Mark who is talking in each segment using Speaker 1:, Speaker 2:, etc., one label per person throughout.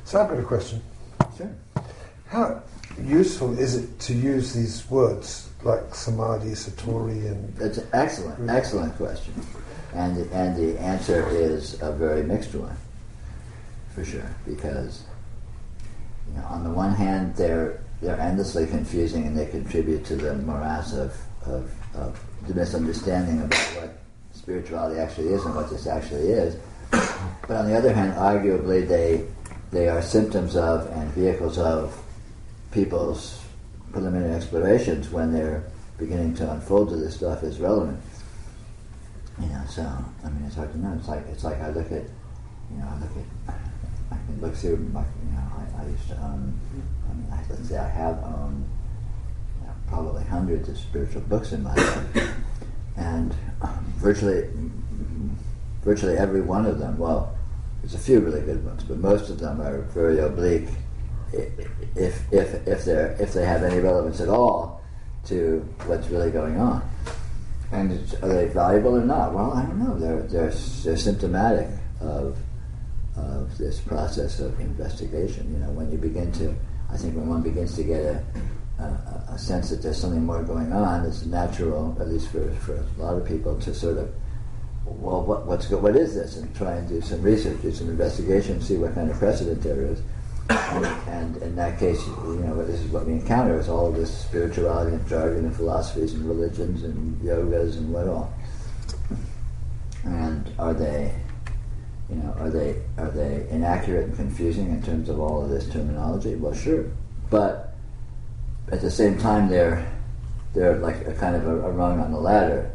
Speaker 1: So I've got a question.
Speaker 2: Sure.
Speaker 1: How useful is it to use these words like samadhi, satori, and...
Speaker 2: That's an excellent question. And the answer is a very mixed one, for sure, because on the one hand they're endlessly confusing and they contribute to the morass of the misunderstanding about what spirituality actually is and what this actually is. But on the other hand, arguably they are symptoms of and vehicles of people's preliminary explorations when they're beginning to unfold to this stuff is relevant. So I mean, it's hard to know. It's like I look at, I can look through my, I used to own. Let's say I have owned probably hundreds of spiritual books in my life, and virtually every one of them. Well, there's a few really good ones, but most of them are very oblique, if they have any relevance at all to what's really going on. And are they valuable or not? Well, I don't know. They're symptomatic of this process of investigation. When you begin to, I think when one begins to get a sense that there's something more going on, it's natural, at least for a lot of people, to sort of, well, what is this? And try and do some research, do some investigation, see what kind of precedent there is. And in that case, this is what we encounter, is all of this spirituality and jargon and philosophies and religions and yogas and what all. And are they inaccurate and confusing in terms of all of this terminology? Well, sure, but at the same time, they're like a kind of a rung on the ladder,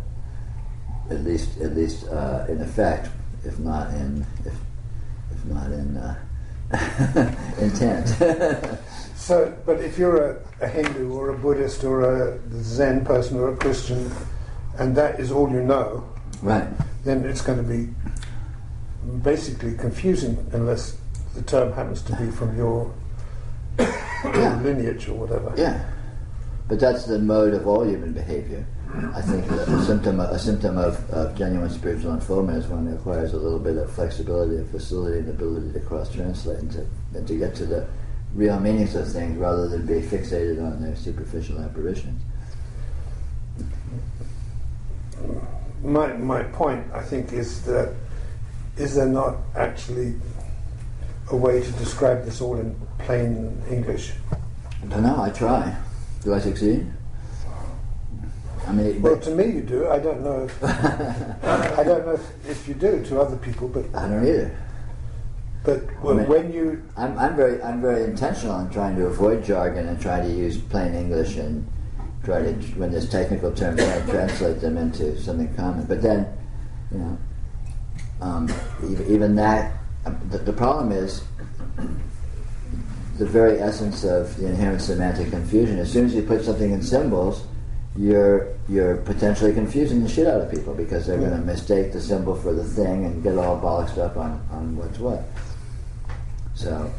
Speaker 2: at least in effect, if not in intent.
Speaker 1: So, but if you're a Hindu or a Buddhist or a Zen person or a Christian, and that is all you know,
Speaker 2: right,
Speaker 1: then it's going to be basically confusing unless the term happens to be from your lineage or whatever.
Speaker 2: Yeah, but that's the mode of all human behavior. I think that a symptom of genuine spiritual unfoldment is one that requires a little bit of flexibility and facility and ability to cross-translate and to get to the real meanings of things rather than be fixated on their superficial apparitions.
Speaker 1: My point, I think, is that is there not actually a way to describe this all in plain English?
Speaker 2: I don't know, I try. Do I succeed? I mean,
Speaker 1: well, to me you do. I don't know. I don't know if you do to other people, but
Speaker 2: I don't either.
Speaker 1: But when you,
Speaker 2: I'm very intentional in trying to avoid jargon and try to use plain English and try to, when there's technical terms, try to translate them into something common. But then, even that, the problem is the very essence of the inherent semantic confusion. As soon as you put something in symbols, you're potentially confusing the shit out of people because they're going to mistake the symbol for the thing and get all bollocksed up on what's what. So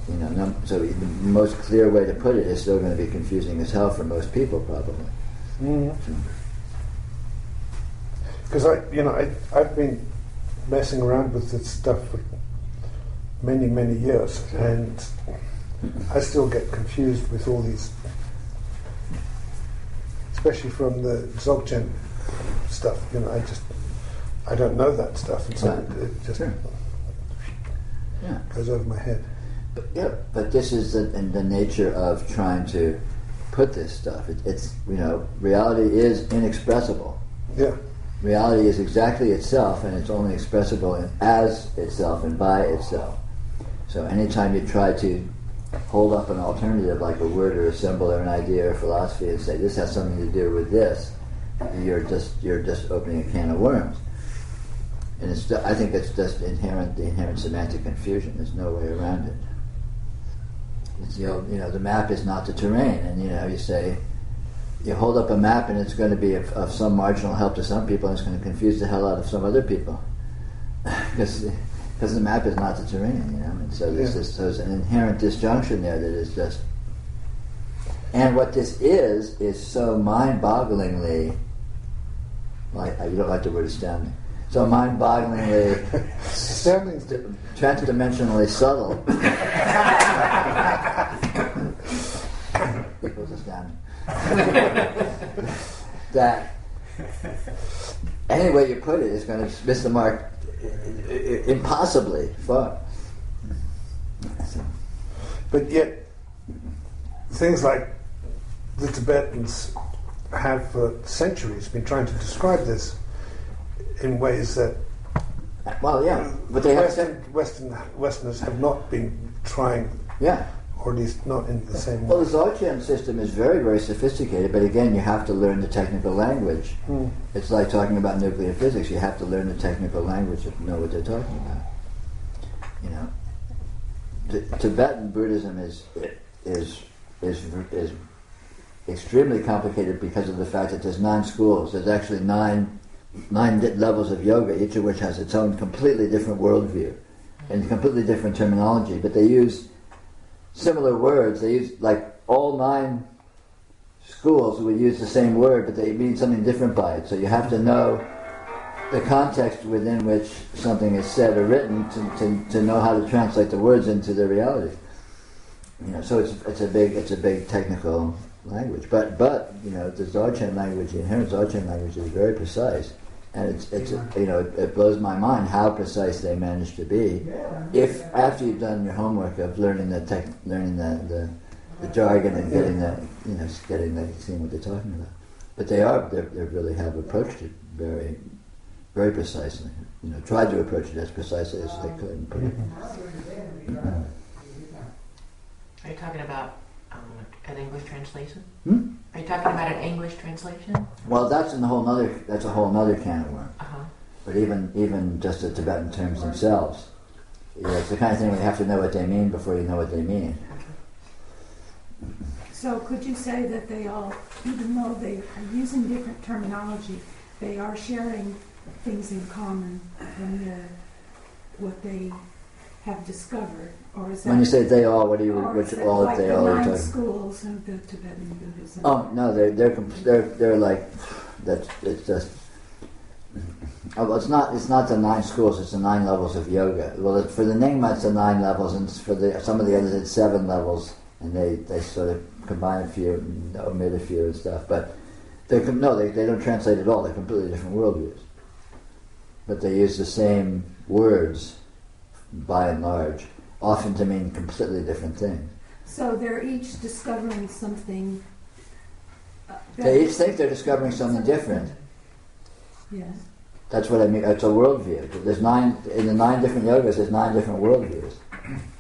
Speaker 2: so the most clear way to put it is still going to be confusing as hell for most people, probably.
Speaker 1: Because I've been messing around with this stuff for many years, and I still get confused with all these, especially from the Dzogchen stuff. I don't know that stuff, and so it just goes over my head.
Speaker 2: But this is the nature of trying to put this stuff. It's reality is inexpressible.
Speaker 1: Yeah.
Speaker 2: Reality is exactly itself, and it's only expressible as itself and by itself. So anytime you try to hold up an alternative like a word or a symbol or an idea or philosophy and say this has something to do with this, you're just opening a can of worms. And I think it's just the inherent semantic confusion. There's no way around it. It's the map is not the terrain, and you say you hold up a map and it's going to be of some marginal help to some people and it's going to confuse the hell out of some other people because the map is not the terrain, and so there's an inherent disjunction there that is just, and what this is so mind-bogglingly, like, you don't like the word astounding, So mind-bogglingly, transdimensionally subtle. Equals us down. That any way you put it is going to miss the mark impossibly far.
Speaker 1: But yet, things like the Tibetans have for centuries been trying to describe this in ways that
Speaker 2: but they have
Speaker 1: Westerners have not been trying, or at least not in the same way.
Speaker 2: Well, the Dzogchen system is very, very sophisticated, but again, you have to learn the technical language. It's like talking about nuclear physics. You have to learn the technical language to know what they're talking about. You know, Tibetan Buddhism is extremely complicated because of the fact that there's 9 schools. There's actually nine levels of yoga, each of which has its own completely different worldview and completely different terminology. But they use similar words. They use, like, all 9 schools would use the same word, but they mean something different by it. So you have to know the context within which something is said or written to know how to translate the words into their reality. You know, so it's a big technical language. But you know, the Dzogchen language, the inherent Dzogchen language, is very precise, and it's you know, it blows my mind how precise they manage to be. If after you've done your homework of learning the jargon and seeing what they're talking about, but they really have approached it very, very precisely. You know, tried to approach it as precisely as they could and put it.
Speaker 3: Are you talking about an English translation?
Speaker 2: Are
Speaker 3: you talking about an English translation?
Speaker 2: Well, that's a whole other can of worms.
Speaker 3: Uh-huh.
Speaker 2: But even just the Tibetan terms themselves, you know, it's the kind of thing where you have to know what they mean before you know what they mean.
Speaker 4: So could you say that they all, even though they are using different terminology, they are sharing things in common in what they have discovered? Or is that,
Speaker 2: when you say they all, what do you? Which all?
Speaker 4: Like
Speaker 2: they
Speaker 4: the
Speaker 2: all?
Speaker 4: 9 schools of the Tibetan Buddhism?
Speaker 2: Oh no, they're like that. It's just. Oh, well, it's not the 9 schools. It's the 9 levels of yoga. Well, for the Nyingma, it's the 9 levels, and for some of the others, it's 7 levels, and they sort of combine a few, and omit a few and stuff. But they don't translate at all. They're completely different worldviews, but they use the same words by and large, often to mean completely different things.
Speaker 4: So they're each discovering something.
Speaker 2: They each think they're discovering something different.
Speaker 4: Yes.
Speaker 2: That's what I mean. It's a worldview. There's 9 in the 9 different yogas. There's 9 different worldviews.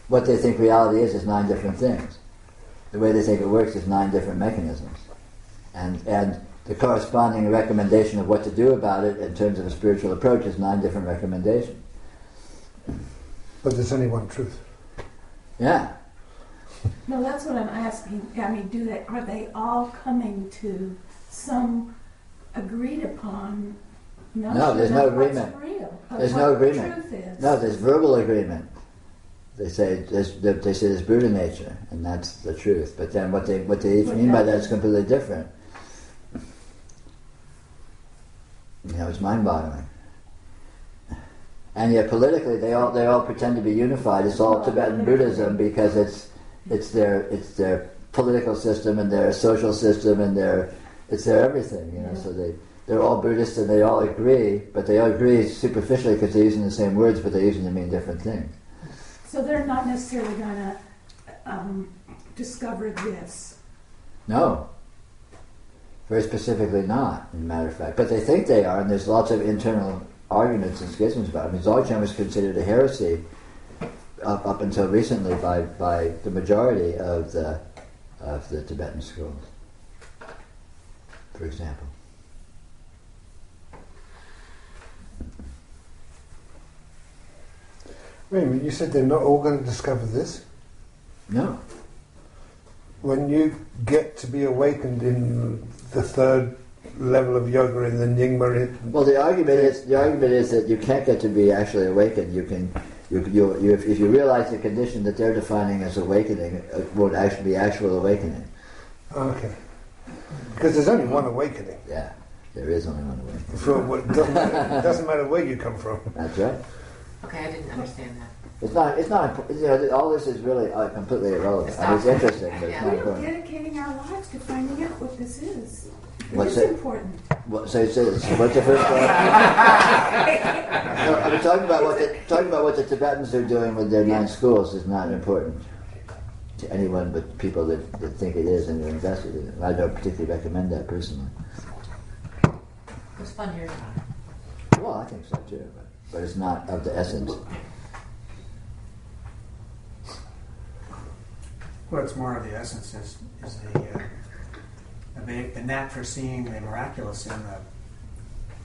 Speaker 2: What they think reality is 9 different things. The way they think it works is 9 different mechanisms, and the corresponding recommendation of what to do about it in terms of a spiritual approach is 9 different recommendations.
Speaker 1: But there's only one truth.
Speaker 2: Yeah.
Speaker 4: No, that's what I'm asking. I mean, are they all coming to some agreed upon notion
Speaker 2: No, there's no
Speaker 4: of what's
Speaker 2: agreement.
Speaker 4: real, of
Speaker 2: There's
Speaker 4: what
Speaker 2: no
Speaker 4: the
Speaker 2: agreement.
Speaker 4: truth is?
Speaker 2: No, there's verbal agreement. They say there's Buddha nature, and that's the truth. But then what they mean by that is completely different. You know, it's mind-boggling. And yet politically, they all pretend to be unified. It's all Tibetan Buddhism because it's their political system and their social system and it's their everything. You know, so they're all Buddhists and they all agree, but they all agree superficially because they're using the same words, but they're using them to mean different things.
Speaker 4: So they're not necessarily going to discover this.
Speaker 2: No. Very specifically not, as a matter of fact. But they think they are, and there's lots of internal arguments and schisms about it. I mean, Dzogchen was considered a heresy up until recently by the majority of the Tibetan schools, for example.
Speaker 1: Wait a minute, you said they're not all going to discover this?
Speaker 2: No.
Speaker 1: When you get to be awakened in the 3rd level of yoga in the Nyingma...
Speaker 2: Well, the argument is that you can't get to be actually awakened. If you realize the condition that they're defining as awakening, it won't actually be actual awakening.
Speaker 1: Okay. Because there's only one awakening.
Speaker 2: Yeah. There is only one way.
Speaker 1: For what, it doesn't matter where you come from.
Speaker 2: That's right.
Speaker 3: Okay, I didn't understand that.
Speaker 2: It's not, all this is really completely irrelevant. I mean, it's interesting, but it's not
Speaker 4: We're
Speaker 2: important.
Speaker 4: dedicating our lives to finding out what this is.
Speaker 2: What's
Speaker 4: It's
Speaker 2: it?
Speaker 4: important.
Speaker 2: What's the first one? No, I mean, talking about what the Tibetans are doing with their 9 schools is not important to anyone but people that think it is and are invested in it. I don't particularly recommend that personally.
Speaker 3: It was fun hearing about it.
Speaker 2: Well, I think so too, but it's not of the essence.
Speaker 5: What's more of the essence is the knack for seeing the miraculous in the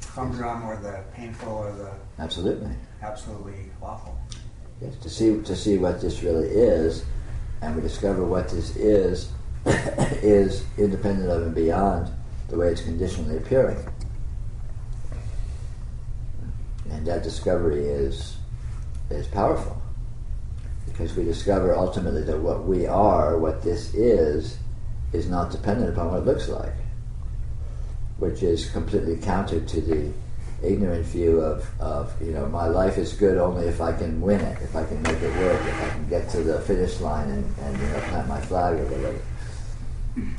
Speaker 5: humdrum or the painful or the
Speaker 2: Absolutely.
Speaker 5: absolutely awful.
Speaker 2: Yes, to see what this really is, and we discover what this is independent of and beyond the way it's conditionally appearing. And that discovery is powerful, because we discover ultimately that what we are, what this is not dependent upon what it looks like, which is completely counter to the ignorant view of my life is good only if I can win it, if I can make it work, if I can get to the finish line and plant my flag or whatever.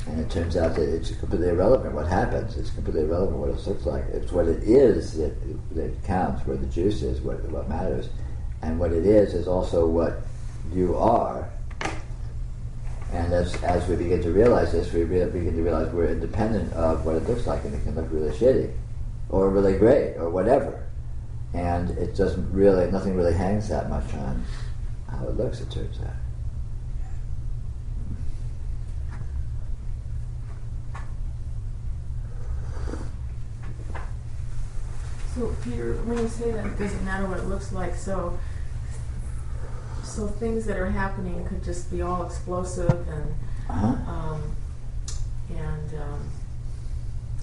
Speaker 2: And it turns out that it's completely irrelevant what happens. It's completely irrelevant what it looks like. It's what it is that counts, where the juice is, what matters. And what it is also what you are. And as we begin to realize this, we begin to realize we're independent of what it looks like, and it can look really shitty, or really great, or whatever. And it nothing really hangs that much on how it looks, it turns out.
Speaker 6: So, Peter, when you say that it doesn't matter what it looks like, so things that are happening could just be all explosive and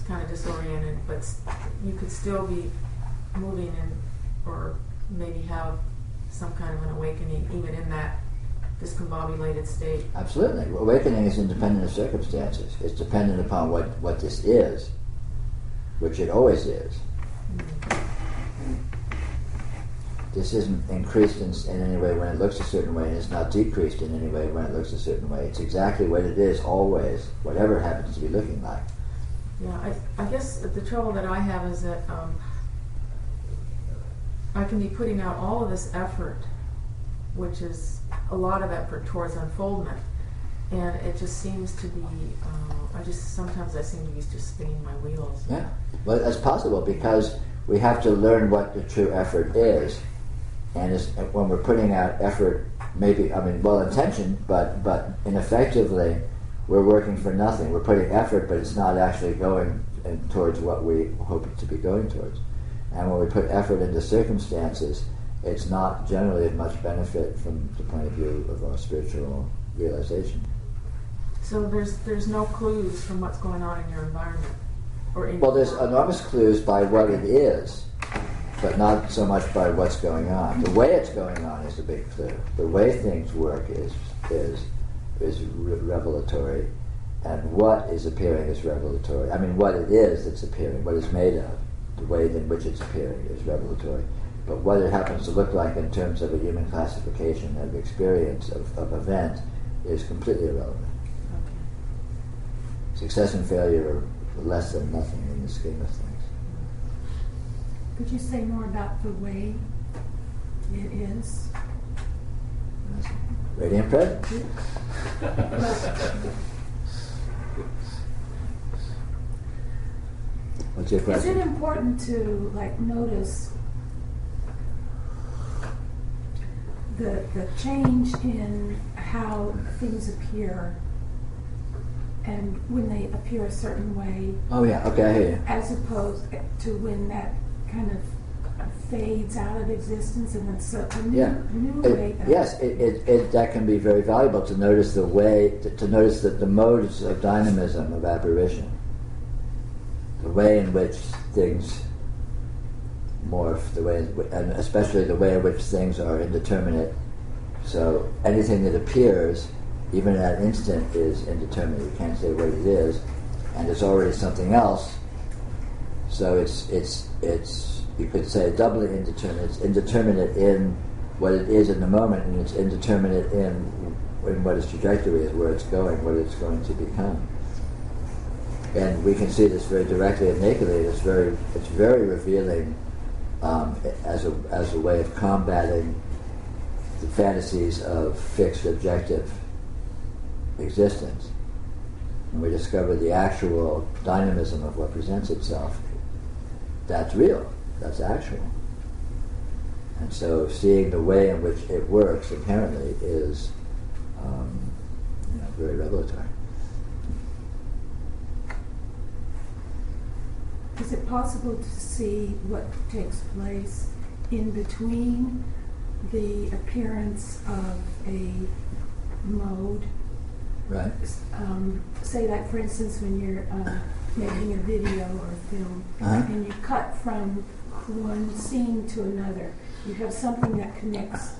Speaker 6: kind of disoriented, but you could still be moving in, or maybe have some kind of an awakening even in that discombobulated state.
Speaker 2: Absolutely. Awakening is independent of circumstances. It's dependent upon what this is, which it always is. This isn't increased in any way when it looks a certain way, and it's not decreased in any way when it looks a certain way. It's exactly what it is always, whatever it happens to be looking like.
Speaker 6: Yeah, I guess the trouble that I have is that I can be putting out all of this effort, which is a lot of effort towards unfoldment, and it just seems to be, sometimes I seem to be just spinning my wheels.
Speaker 2: Yeah, well, that's possible because we have to learn what the true effort is. And when we're putting out effort, well-intentioned, but ineffectively, we're working for nothing. We're putting effort, but it's not actually going towards what we hope it to be going towards. And when we put effort into circumstances, it's not generally of much benefit from the point of view of our spiritual realization.
Speaker 6: So there's no clues from what's going on in your environment?
Speaker 2: Well, there's enormous clues by what it is, but not so much by what's going on. The way it's going on is a big clue. The way things work is revelatory, and what is appearing is revelatory. I mean, what it is that's appearing, what it's made of, the way in which it's appearing is revelatory. But what it happens to look like in terms of a human classification of experience, of event, is completely irrelevant.
Speaker 6: Okay.
Speaker 2: Success and failure are less than nothing in the scheme of things.
Speaker 4: Could you say more about the way it is?
Speaker 2: Radiant presence. What's your
Speaker 4: Is
Speaker 2: question?
Speaker 4: it important to notice the change in how things appear, and when they appear a certain way?
Speaker 2: Oh yeah, okay, I hear you.
Speaker 4: As opposed to when that kind of fades out of existence and it's a new way.
Speaker 2: Yes, that can be very valuable to notice the way, to notice the modes of dynamism, of apparition, the way in which things morph, and especially the way in which things are indeterminate. So anything that appears, even at that instant, is indeterminate. You can't say what it is, and it's already something else. So it's you could say doubly indeterminate. It's indeterminate in what it is in the moment, and it's indeterminate in what its trajectory is, where it's going, what it's going to become. And we can see this very directly and nakedly. It's very revealing as a way of combating the fantasies of fixed objective existence. And we discover the actual dynamism of what presents itself. That's real. That's actual. And so seeing the way in which it works inherently is very revelatory.
Speaker 4: Is it possible to see what takes place in between the appearance of a mode?
Speaker 2: Right.
Speaker 4: Say like, for instance, when you're making a video or a film, and you cut from one scene to another, you have something that connects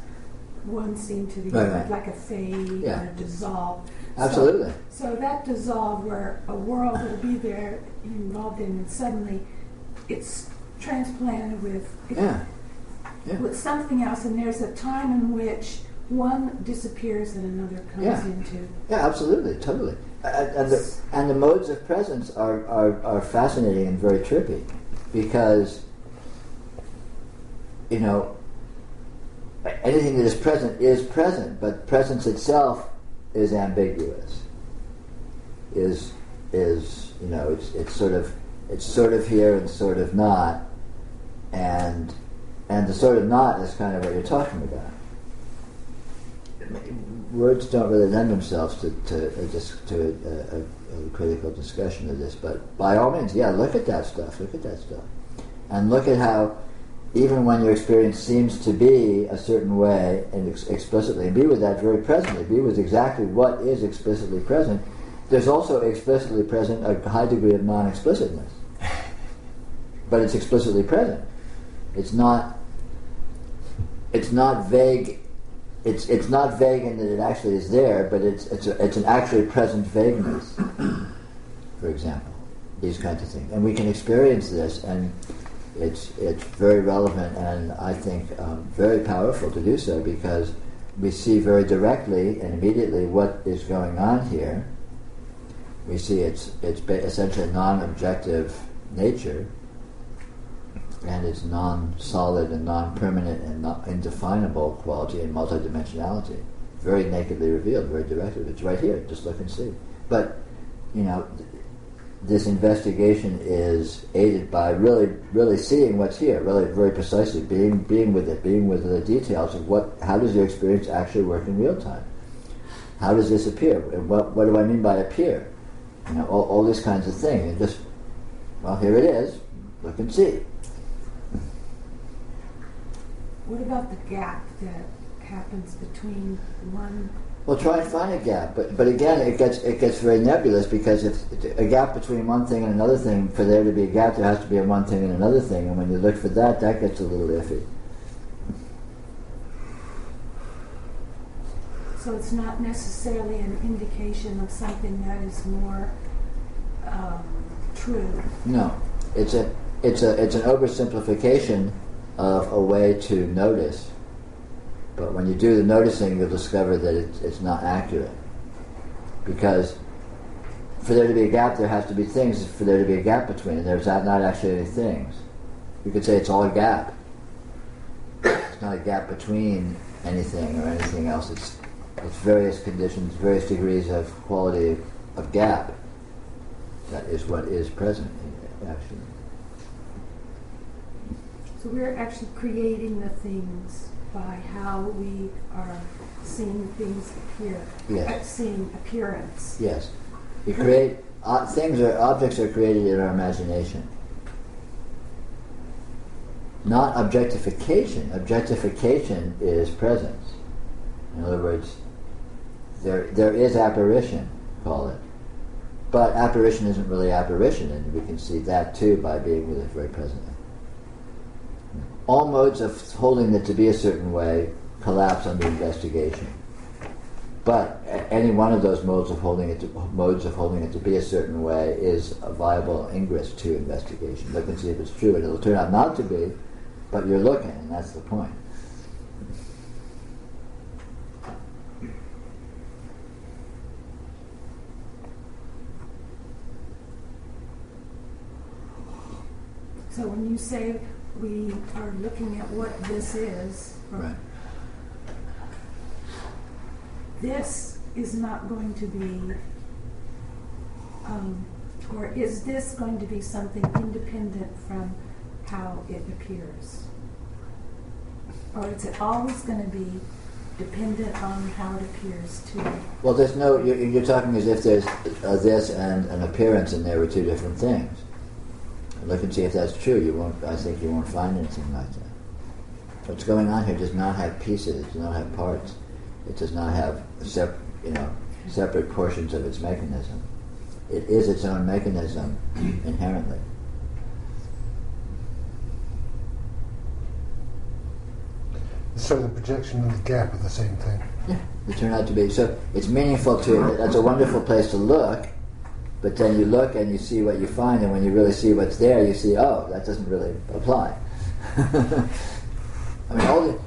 Speaker 4: one scene to the other, like a fade or a dissolve.
Speaker 2: Absolutely.
Speaker 4: So that dissolve, where a world will be there involved in, and suddenly it's transplanted with with something else, and there's a time in which one disappears and another comes into.
Speaker 2: Yeah, absolutely, totally. And the modes of presence are fascinating and very trippy, because anything that is present, but presence itself is ambiguous. It's sort of here and sort of not, and the sort of not is kind of what you're talking about. Words don't really lend themselves to a critical discussion of this, but by all means, look at that stuff, and look at how even when your experience seems to be a certain way, and explicitly, and be with that very presently, be with exactly what is explicitly present, there's also explicitly present a high degree of non-explicitness. But it's explicitly present. It's not vague. It's not vague in that it actually is there, but it's an actually present vagueness, for example. These kinds of things. And we can experience this, and it's very relevant and I think very powerful to do so, because we see very directly and immediately what is going on here. We see its essentially non-objective nature, and its non-solid and non-permanent and indefinable quality and multidimensionality. Very nakedly revealed, very directly. It's right here, just look and see. But, this investigation is aided by really seeing what's here, really very precisely being with it, being with the details of how does your experience actually work in real time? How does this appear? And what do I mean by appear? All these kinds of things. And just, here it is, look and see.
Speaker 4: What about the gap that happens between one?
Speaker 2: Well, try and find a gap, but again, it gets very nebulous, because if a gap between one thing and another thing, for there to be a gap, there has to be a one thing and another thing, and when you look for that gets a little iffy.
Speaker 4: So it's not necessarily an indication of something that is more true.
Speaker 2: No, it's an oversimplification of a way to notice. But when you do the noticing, you'll discover that it's not accurate. Because for there to be a gap, there has to be things for there to be a gap between, and there's not actually any things. You could say it's all a gap. It's not a gap between anything or anything else. It's various conditions, various degrees of quality of gap. That is what is present, actually.
Speaker 4: So we're actually creating the things by how we are seeing things appear.
Speaker 2: Yes.
Speaker 4: Seeing appearance.
Speaker 2: Yes. We create objects are created in our imagination. Not objectification. Objectification is presence. In other words, there is apparition, call it. But apparition isn't really apparition, and we can see that too by being with it very presently. All modes of holding it to be a certain way collapse under investigation. But any one of those modes of holding it to be a certain way is a viable ingress to investigation. Look and see if it's true, and it'll turn out not to be, but you're looking, and that's the point.
Speaker 4: So when you say we are looking at what this is,
Speaker 2: Right.
Speaker 4: this is not going to be, or is this going to be something independent from how it appears? Or is it always going to be dependent on how it appears to?
Speaker 2: Well, there's no. You're talking as if there's this and an appearance, and there were two different things. Look and see if that's true. You won't. I think you won't find anything like that. What's going on here does not have pieces. It does not have parts. It does not have separate portions of its mechanism. It is its own mechanism inherently.
Speaker 1: So the projection and the gap are the same thing.
Speaker 2: Yeah, they turn out to be. So it's meaningful to. That's a wonderful place to look. But then you look and you see what you find, and when you really see what's there, you see, oh, that doesn't really apply. I mean,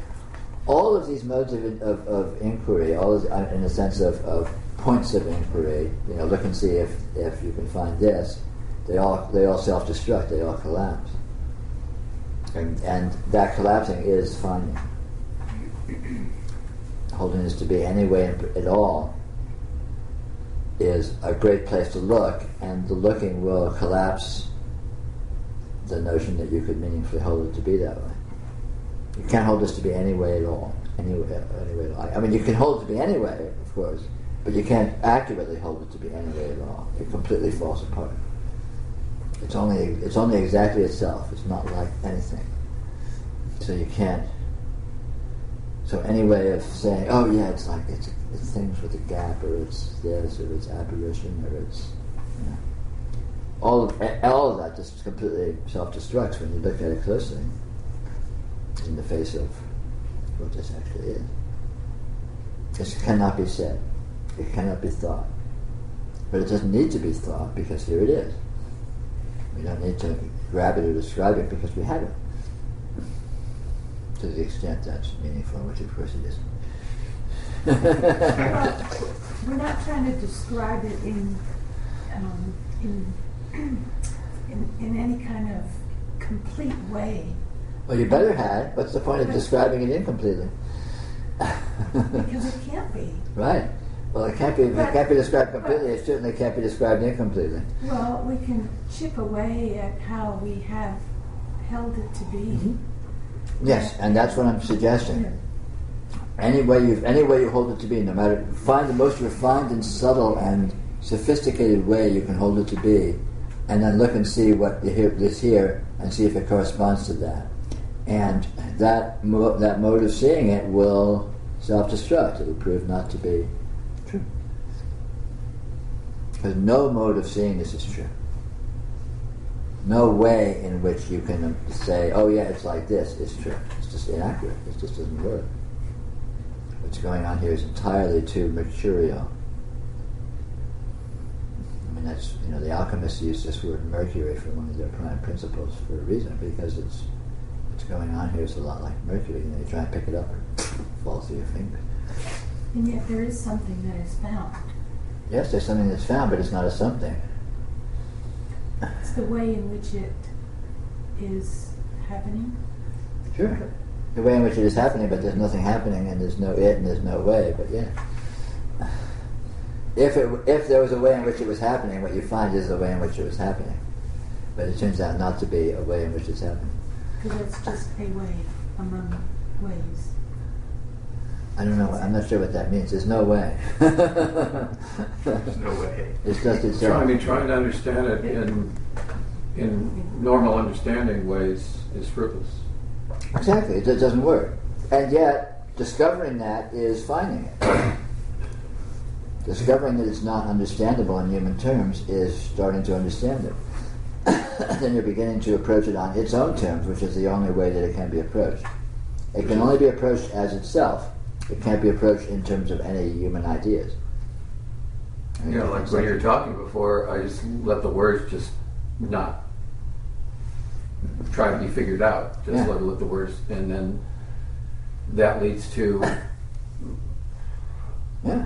Speaker 2: all of these modes of inquiry, in the sense of points of inquiry, look and see if you can find this. They all self-destruct. They all collapse, and that collapsing is finding. Holding this to be any way at all is a great place to look, and the looking will collapse the notion that you could meaningfully hold it to be that way. You can't hold this to be any way at all. Any way at all. I mean, you can hold it to be any way, of course, but you can't accurately hold it to be any way at all. It completely falls apart. It's only exactly itself. It's not like anything. So you can't. So any way of saying, oh yeah, it's things with a gap, or it's this, or it's apparition, or it's all of that just completely self-destructs when you look at it closely in the face of what this actually is. This cannot be said. It cannot be thought. But it doesn't need to be thought, because here it is. We don't need to grab it or describe it, because we have it. To the extent that's meaningful, which of course it isn't.
Speaker 4: Well, we're not trying to describe it in any kind of complete way.
Speaker 2: Well, you better have. What's the point of describing it incompletely?
Speaker 4: Because it can't be.
Speaker 2: Right. Well, it can't be described completely. It certainly can't be described incompletely.
Speaker 4: Well, we can chip away at how we have held it to be.
Speaker 2: Mm-hmm. Yes, and that's what I'm suggesting. Any way you hold it to be, no matter, find the most refined and subtle and sophisticated way you can hold it to be, and then look and see what is here, and see if it corresponds to that. And that mode of seeing it will self-destruct. It will prove not to be true. Because no mode of seeing this is true. No way in which you can say, oh yeah, it's like this, is true. It's just inaccurate. It just doesn't work. What's going on here is entirely too mercurial. I mean, that's, the alchemists use this word mercury for one of their prime principles for a reason, because what's going on here is a lot like mercury. You try and pick it up, and it falls through your finger.
Speaker 4: And yet there is something that is found.
Speaker 2: Yes, there's something that's found, but it's not a something.
Speaker 4: It's the way in which it is happening.
Speaker 2: Sure. The way in which it is happening, but there's nothing happening, and there's no it, and there's no way, but yeah. If there was a way in which it was happening, what you find is the way in which it was happening. But it turns out not to be a way in which it's happening.
Speaker 4: Because it's just a way among ways.
Speaker 2: I don't know. I'm not sure what that means. There's no way.
Speaker 7: There's no way.
Speaker 2: It's just itself.
Speaker 7: Trying to understand it in normal understanding ways is fruitless.
Speaker 2: Exactly. It doesn't work. And yet, discovering that is finding it. Discovering that it's not understandable in human terms is starting to understand it. Then you're beginning to approach it on its own terms, which is the only way that it can be approached. It can only be approached as itself, It can't be approached in terms of any human ideas.
Speaker 7: Yeah, like when you were talking before, I just let the words just not try to be figured out. Just
Speaker 2: Yeah.
Speaker 7: let the words, and then that leads to
Speaker 2: Yeah.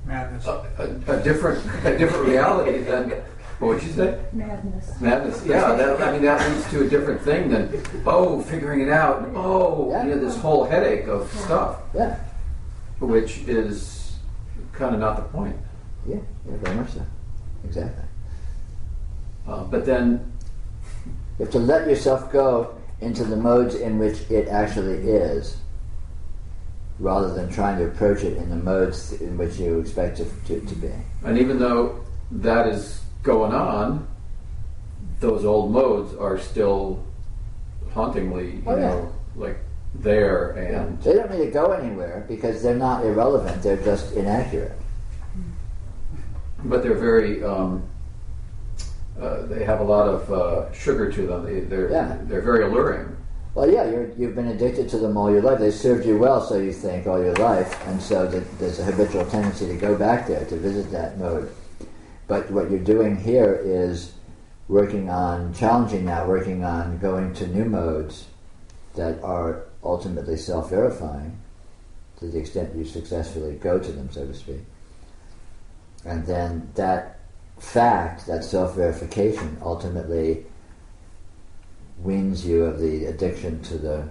Speaker 5: Madness.
Speaker 7: a different reality than what would you say?
Speaker 4: Madness.
Speaker 7: Madness. Yeah, that leads to a different thing than figuring it out. And, this whole headache of stuff,
Speaker 2: Yeah.
Speaker 7: which is kind of not the point.
Speaker 2: Yeah. Yeah. Very much so. Exactly.
Speaker 7: But then,
Speaker 2: You have to let yourself go into the modes in which it actually is, rather than trying to approach it in the modes in which you expect it to be.
Speaker 7: and even though that is going on, those old modes are still hauntingly, like there, and
Speaker 2: They don't need to go anywhere because they're not irrelevant, they're just inaccurate.
Speaker 7: but they're very. They have a lot of sugar to them. They're very alluring.
Speaker 2: Well, yeah, you've been addicted to them all your life. They served you well, so you think, all your life, and so there's a habitual tendency to go back there, to visit that mode. But what you're doing here is working on challenging that, working on going to new modes that are ultimately self-verifying, to the extent you successfully go to them, so to speak. And then that fact, that self-verification, ultimately weans you of the addiction to the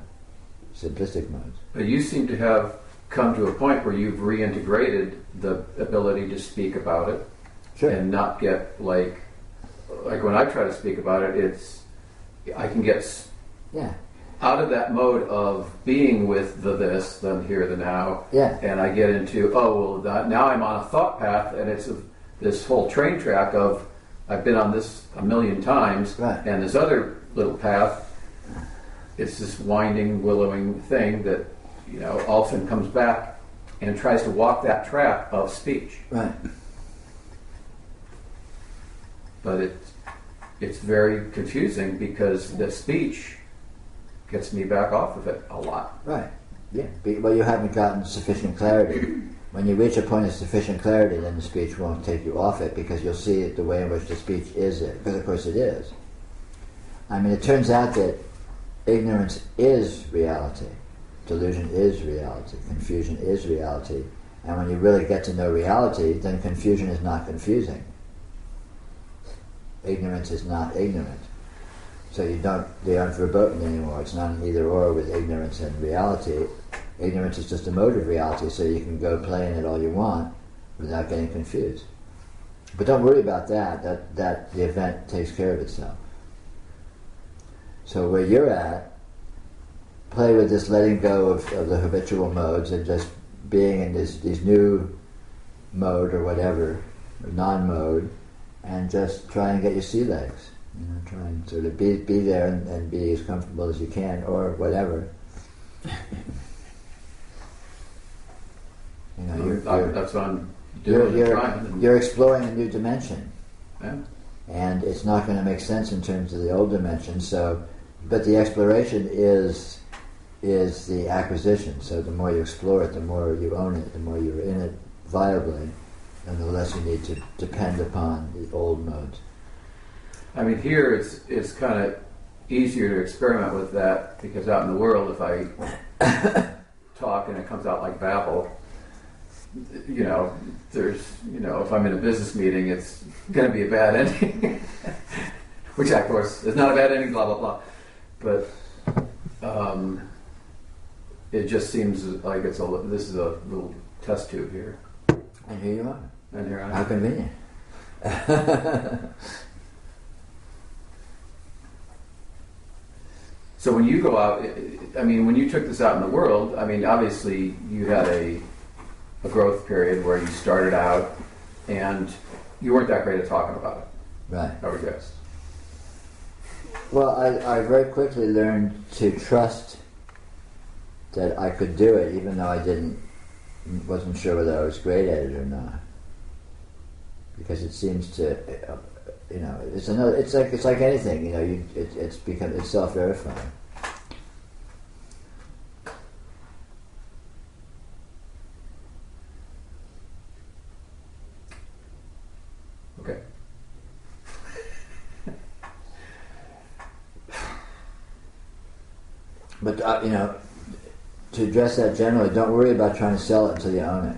Speaker 2: simplistic modes.
Speaker 7: But you seem to have come to a point where you've reintegrated the ability to speak about it,
Speaker 2: Sure.
Speaker 7: and not get like when I try to speak about it, I can get
Speaker 2: Yeah.
Speaker 7: out of that mode of being with the this, the here, the now,
Speaker 2: Yeah.
Speaker 7: and I get into now I'm on a thought path, and it's this whole train track of I've been on this a million times,
Speaker 2: Right.
Speaker 7: and this other little path, it's this winding, willowing thing that often comes back and tries to walk that track of speech,
Speaker 2: Right.
Speaker 7: but it's very confusing because the speech gets me back off of it a lot.
Speaker 2: Right. Yeah. Well, you haven't gotten sufficient clarity. When you reach a point of sufficient clarity, then the speech won't take you off it, because you'll see it the way in which the speech is it. Because of course it is. I mean, it turns out that ignorance is reality. Delusion is reality. Confusion is reality. And when you really get to know reality, then confusion is not confusing. Ignorance is not ignorant. So they aren't verboten anymore. It's not an either or with ignorance and reality. Ignorance is just a mode of reality, so you can go play in it all you want without getting confused. But don't worry about that. That the event takes care of itself. So where you're at, play with this letting go of the habitual modes and just being in these new mode or whatever, or non-mode, and just try and get your sea legs. Try and sort of be there and be as comfortable as you can, or whatever.
Speaker 7: That's what I'm doing.
Speaker 2: You're exploring a new dimension.
Speaker 7: Yeah.
Speaker 2: And it's not going to make sense in terms of the old dimension. So, but the exploration is the acquisition. So the more you explore it, the more you own it, the more you're in it viably, and the less you need to depend upon the old modes.
Speaker 7: I mean, here it's kind of easier to experiment with that, because out in the world, if I talk and it comes out like babble, there's, if I'm in a business meeting, it's going to be a bad ending, which of course is not a bad ending, blah blah blah. But it just seems like this is a little test tube here.
Speaker 2: And here you are.
Speaker 7: And here I am.
Speaker 2: How convenient.
Speaker 7: So when you go out, when you took this out in the world, obviously you had a growth period where you started out and you weren't that great at talking about it.
Speaker 2: Right.
Speaker 7: I would guess.
Speaker 2: Well, I very quickly learned to trust that I could do it, even though I wasn't sure whether I was great at it or not. Because it seems to, it's like anything, it's self-verifying. But to address that generally, don't worry about trying to sell it until you own it.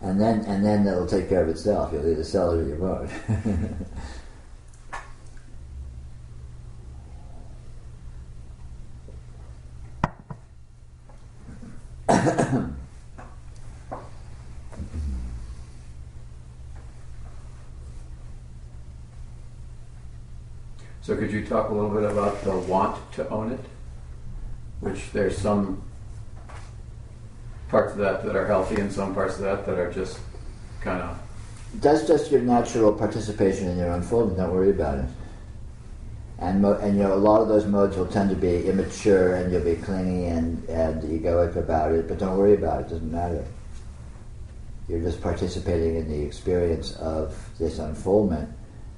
Speaker 2: And then it'll take care of itself. You'll either sell it or you won't.
Speaker 7: So could you talk a little bit about the want to own it? Which there's some parts of that that are healthy and some parts of that that are just kind of...
Speaker 2: That's just your natural participation in your unfolding. Don't worry about it. And a lot of those modes will tend to be immature, and you'll be clingy and egoic about it. But don't worry about it. It doesn't matter. You're just participating in the experience of this unfoldment,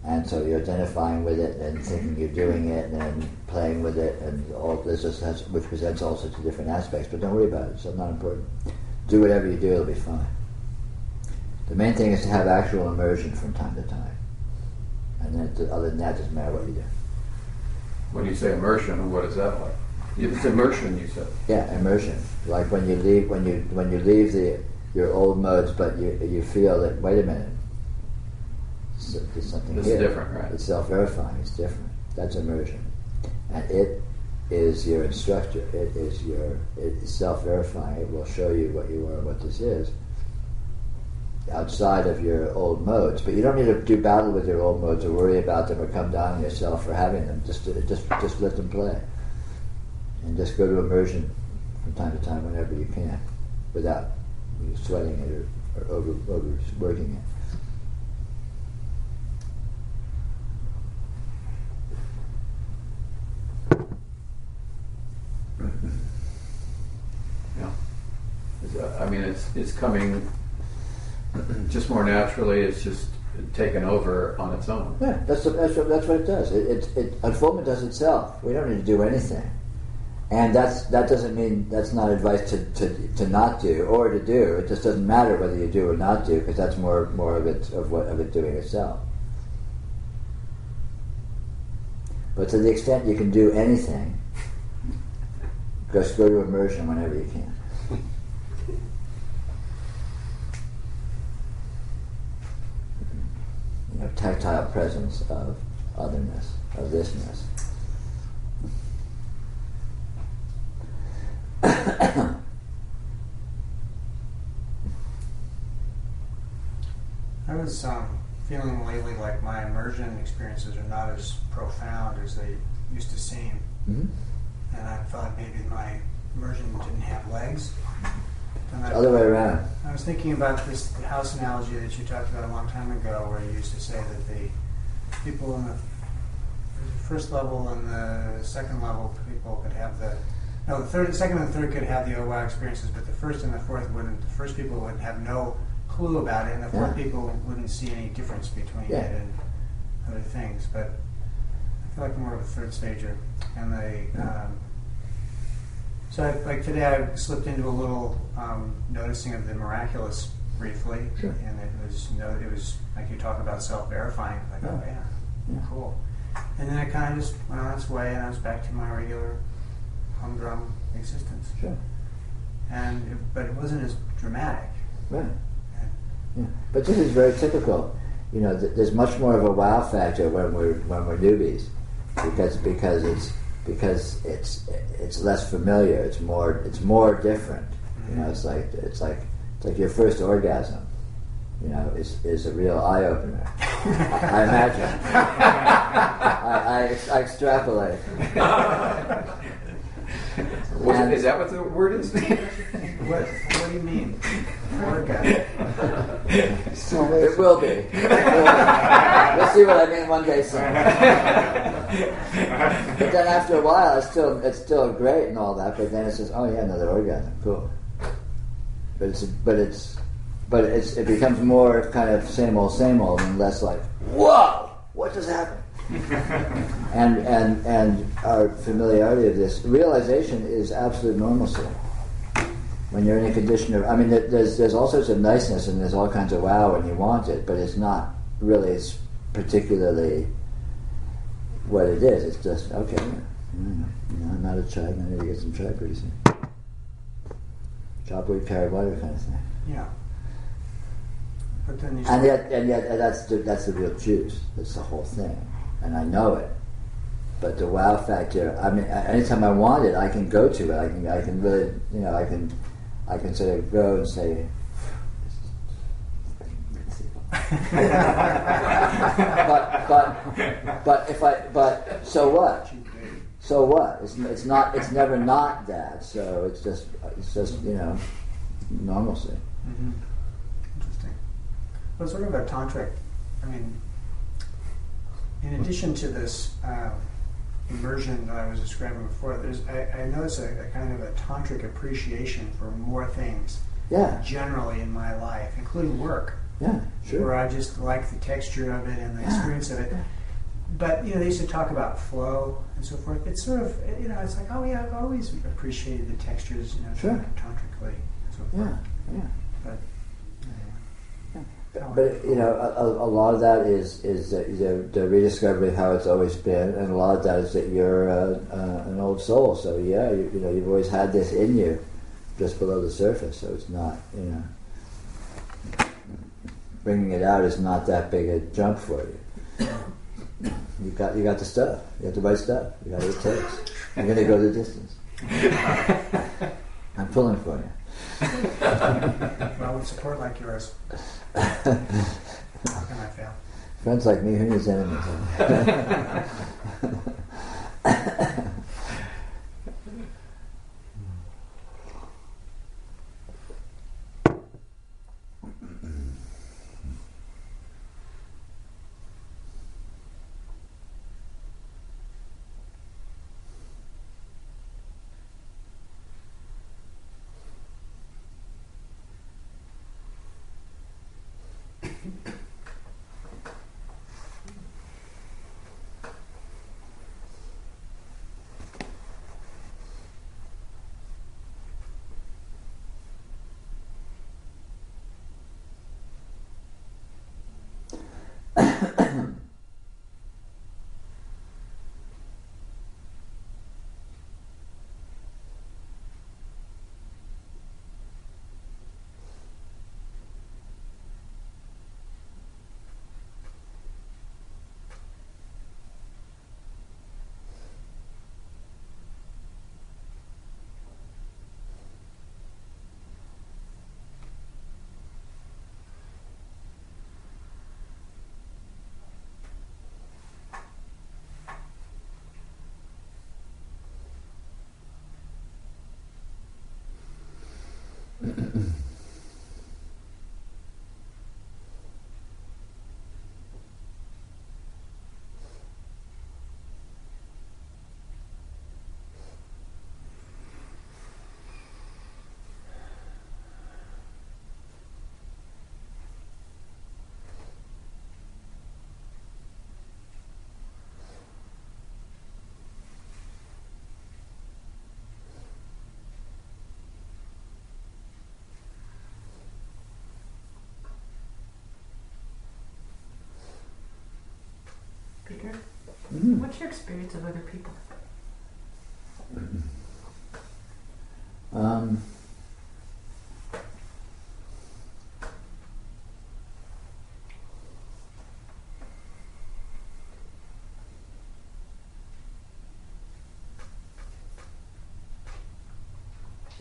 Speaker 2: and so you're identifying with it and thinking you're doing it and playing with it, and all this which presents all sorts of different aspects. But don't worry about it. It's not important. Do whatever you do; it'll be fine. The main thing is to have actual immersion from time to time, and then other than that, it doesn't matter what you do.
Speaker 7: When you say immersion, what is that like? It's immersion, you said.
Speaker 2: Yeah, immersion. Like when you leave your old modes, but you feel that, wait a minute, there's something
Speaker 7: this
Speaker 2: here.
Speaker 7: Is different, right?
Speaker 2: It's self-verifying. It's different. That's immersion, and it is your instructor. It is self-verifying. It will show you what you are, what this is, outside of your old modes. But you don't need to do battle with your old modes or worry about them or come down on yourself for having them. Just let them play, and just go to immersion from time to time whenever you can, without you sweating it or overworking it.
Speaker 7: Yeah. I mean, it's coming just more naturally. It's just taken over on its own.
Speaker 2: Yeah, that's what it does. It unfoldment does itself. We don't need to do anything, and that doesn't mean that's not advice to not do or to do. It just doesn't matter whether you do or not do, because that's more of it doing itself. But to the extent you can do anything, just go to immersion whenever you can. Tactile presence of otherness, of thisness.
Speaker 5: I was feeling lately like my immersion experiences are not as profound as they used to seem.
Speaker 2: Mm-hmm.
Speaker 5: And I thought maybe my immersion didn't have legs. And
Speaker 2: The other way around.
Speaker 5: I was thinking about this house analogy that you talked about a long time ago, where you used to say that the people in the first level and the second level people could have the second and third could have the oh wow experiences, but the first and the fourth wouldn't. The first people would have no clue about it, and the fourth people wouldn't see any difference between it and other things. But I feel like I'm more of a third stager, and so like today I slipped into a little noticing of the miraculous briefly, and it was like you talk about self-verifying, like oh yeah, cool, and then it kind of just went on its way, and I was back to my regular humdrum existence.
Speaker 2: Sure.
Speaker 5: But it wasn't as dramatic.
Speaker 2: Right. Yeah. But this is very typical. There's much more of a wow factor when we're newbies, because it's less familiar. It's more different.
Speaker 5: Mm-hmm.
Speaker 2: It's like your first orgasm. Is a real eye opener. I imagine. I extrapolate.
Speaker 7: Is that what the word is?
Speaker 5: What do you mean? Orgasm.
Speaker 2: It will be. We'll see what I mean one day soon. But then after a while, it's still great and all that. But then it says, oh yeah, another orgasm, cool. But it becomes more kind of same old, and less like, whoa, what just happened? and our familiarity of this realization is absolute normalcy. When you're in a condition of, there's all sorts of niceness and there's all kinds of wow when you want it, but it's not really particularly what it is. It's just okay. I'm out of chai. I need to get some chai pretty soon. Chop wood, carry water, kind of thing.
Speaker 5: Yeah. But then you
Speaker 2: And yet, that's the real juice. That's the whole thing, and I know it. But the wow factor. I mean, anytime I want it, I can go to it. I can really, I can sort of go and say. but so what? So what? It's not. It's never not that. So it's just normalcy.
Speaker 5: Mm-hmm. Interesting. Well, sort of a tantric. I mean, in addition to this immersion that I was describing before, I notice a kind of a tantric appreciation for more things.
Speaker 2: Yeah.
Speaker 5: Generally in my life, including work.
Speaker 2: Yeah, sure.
Speaker 5: Where I just like the texture of it and the experience of it. But they used to talk about flow and so forth. It's sort of it's like, oh yeah, I've always appreciated the textures,
Speaker 2: sure.
Speaker 5: tantrically and so forth.
Speaker 2: Yeah.
Speaker 5: But
Speaker 2: anyway. But a lot of that is the rediscovery of how it's always been, and a lot of that is that you're an old soul. So yeah, you've always had this in you, just below the surface. So it's not bringing it out is not that big a jump for you. You got the stuff. You got the right stuff. You got what it takes. You're going to go the distance. I'm pulling for you.
Speaker 5: Well, with support like yours, how can I fail?
Speaker 2: Friends like me, who needs enemies?
Speaker 3: Peter, what's your experience of other people?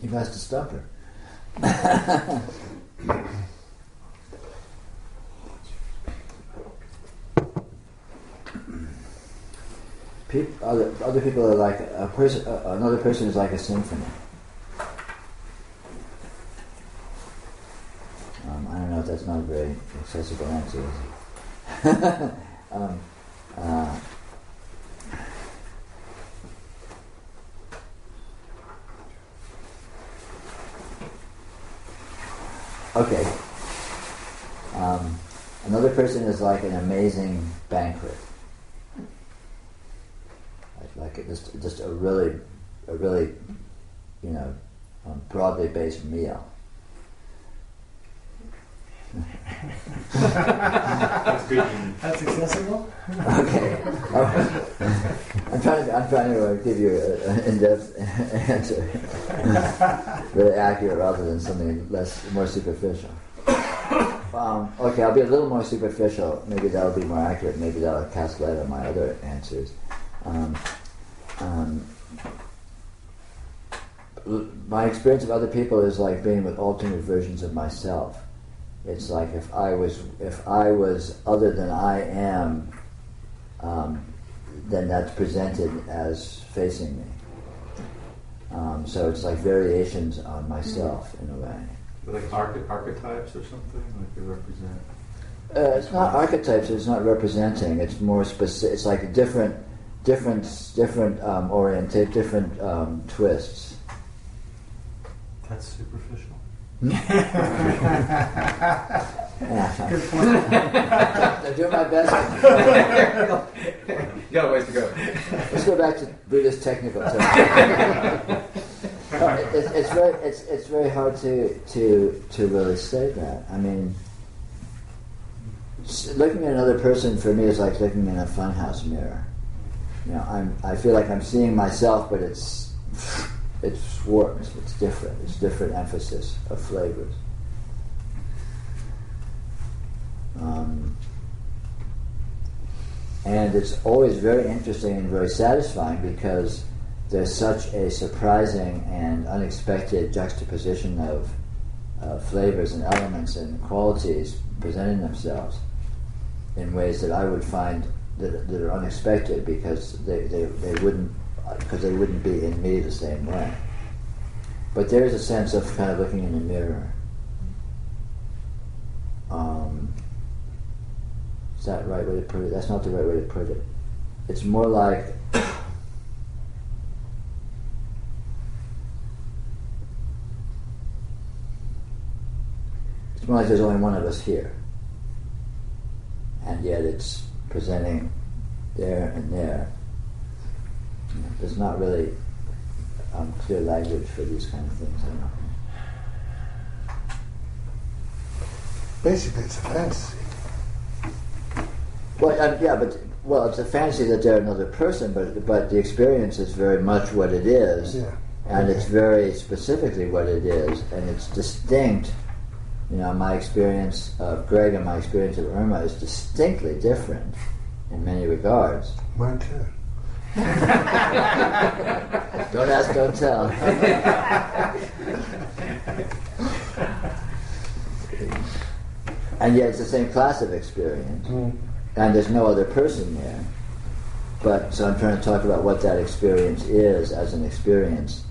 Speaker 2: You've asked to stop her. Other people are like a person. Another person is like a symphony. I don't know if that's not a very accessible answer. Okay. Another person is like an amazing banquet. Like just a really, broadly based meal.
Speaker 5: That's accessible?
Speaker 2: Okay. I'm trying to give you an in-depth answer, really accurate rather than something more superficial. Okay, I'll be a little more superficial. Maybe that'll be more accurate. Maybe that'll cast light on my other answers. My experience of other people is like being with alternate versions of myself. It's like if I was other than I am, then that's presented as facing me. So it's like variations on myself in a way.
Speaker 8: Like archetypes or something, like they represent.
Speaker 2: It's not archetypes. It's not representing. It's more specific. It's like different orientate, different twists.
Speaker 8: That's superficial.
Speaker 2: Yeah.
Speaker 5: Good point.
Speaker 2: I do my best.
Speaker 7: You got a ways to go.
Speaker 2: Let's go back to Buddhist technical terms. It's very hard to really say that. I mean, looking at another person for me is like looking in a funhouse mirror. You know, I feel like I'm seeing myself, but it's warped. It's different. It's different emphasis of flavors. And it's always very interesting and very satisfying because there's such a surprising and unexpected juxtaposition of flavors and elements and qualities presenting themselves in ways that I would find that are unexpected because they wouldn't be in me the same way. But there is a sense of kind of looking in the mirror. Is that the right way to put it? That's not the right way to put it. It's more like there's only one of us here, and yet it's presenting there and there. You know, there's not really clear language for these kind of things. I don't know.
Speaker 1: Basically, it's a fantasy.
Speaker 2: Well, it's a fantasy that they're another person, but the experience is very much what it is, and it's very specifically what it is, and it's distinct. You know, my experience of Greg and my experience of Irma is distinctly different in many regards.
Speaker 1: Mine too.
Speaker 2: Don't ask, don't tell. And yet it's the same class of experience. And there's no other person there. But so I'm trying to talk about what that experience is as an experience.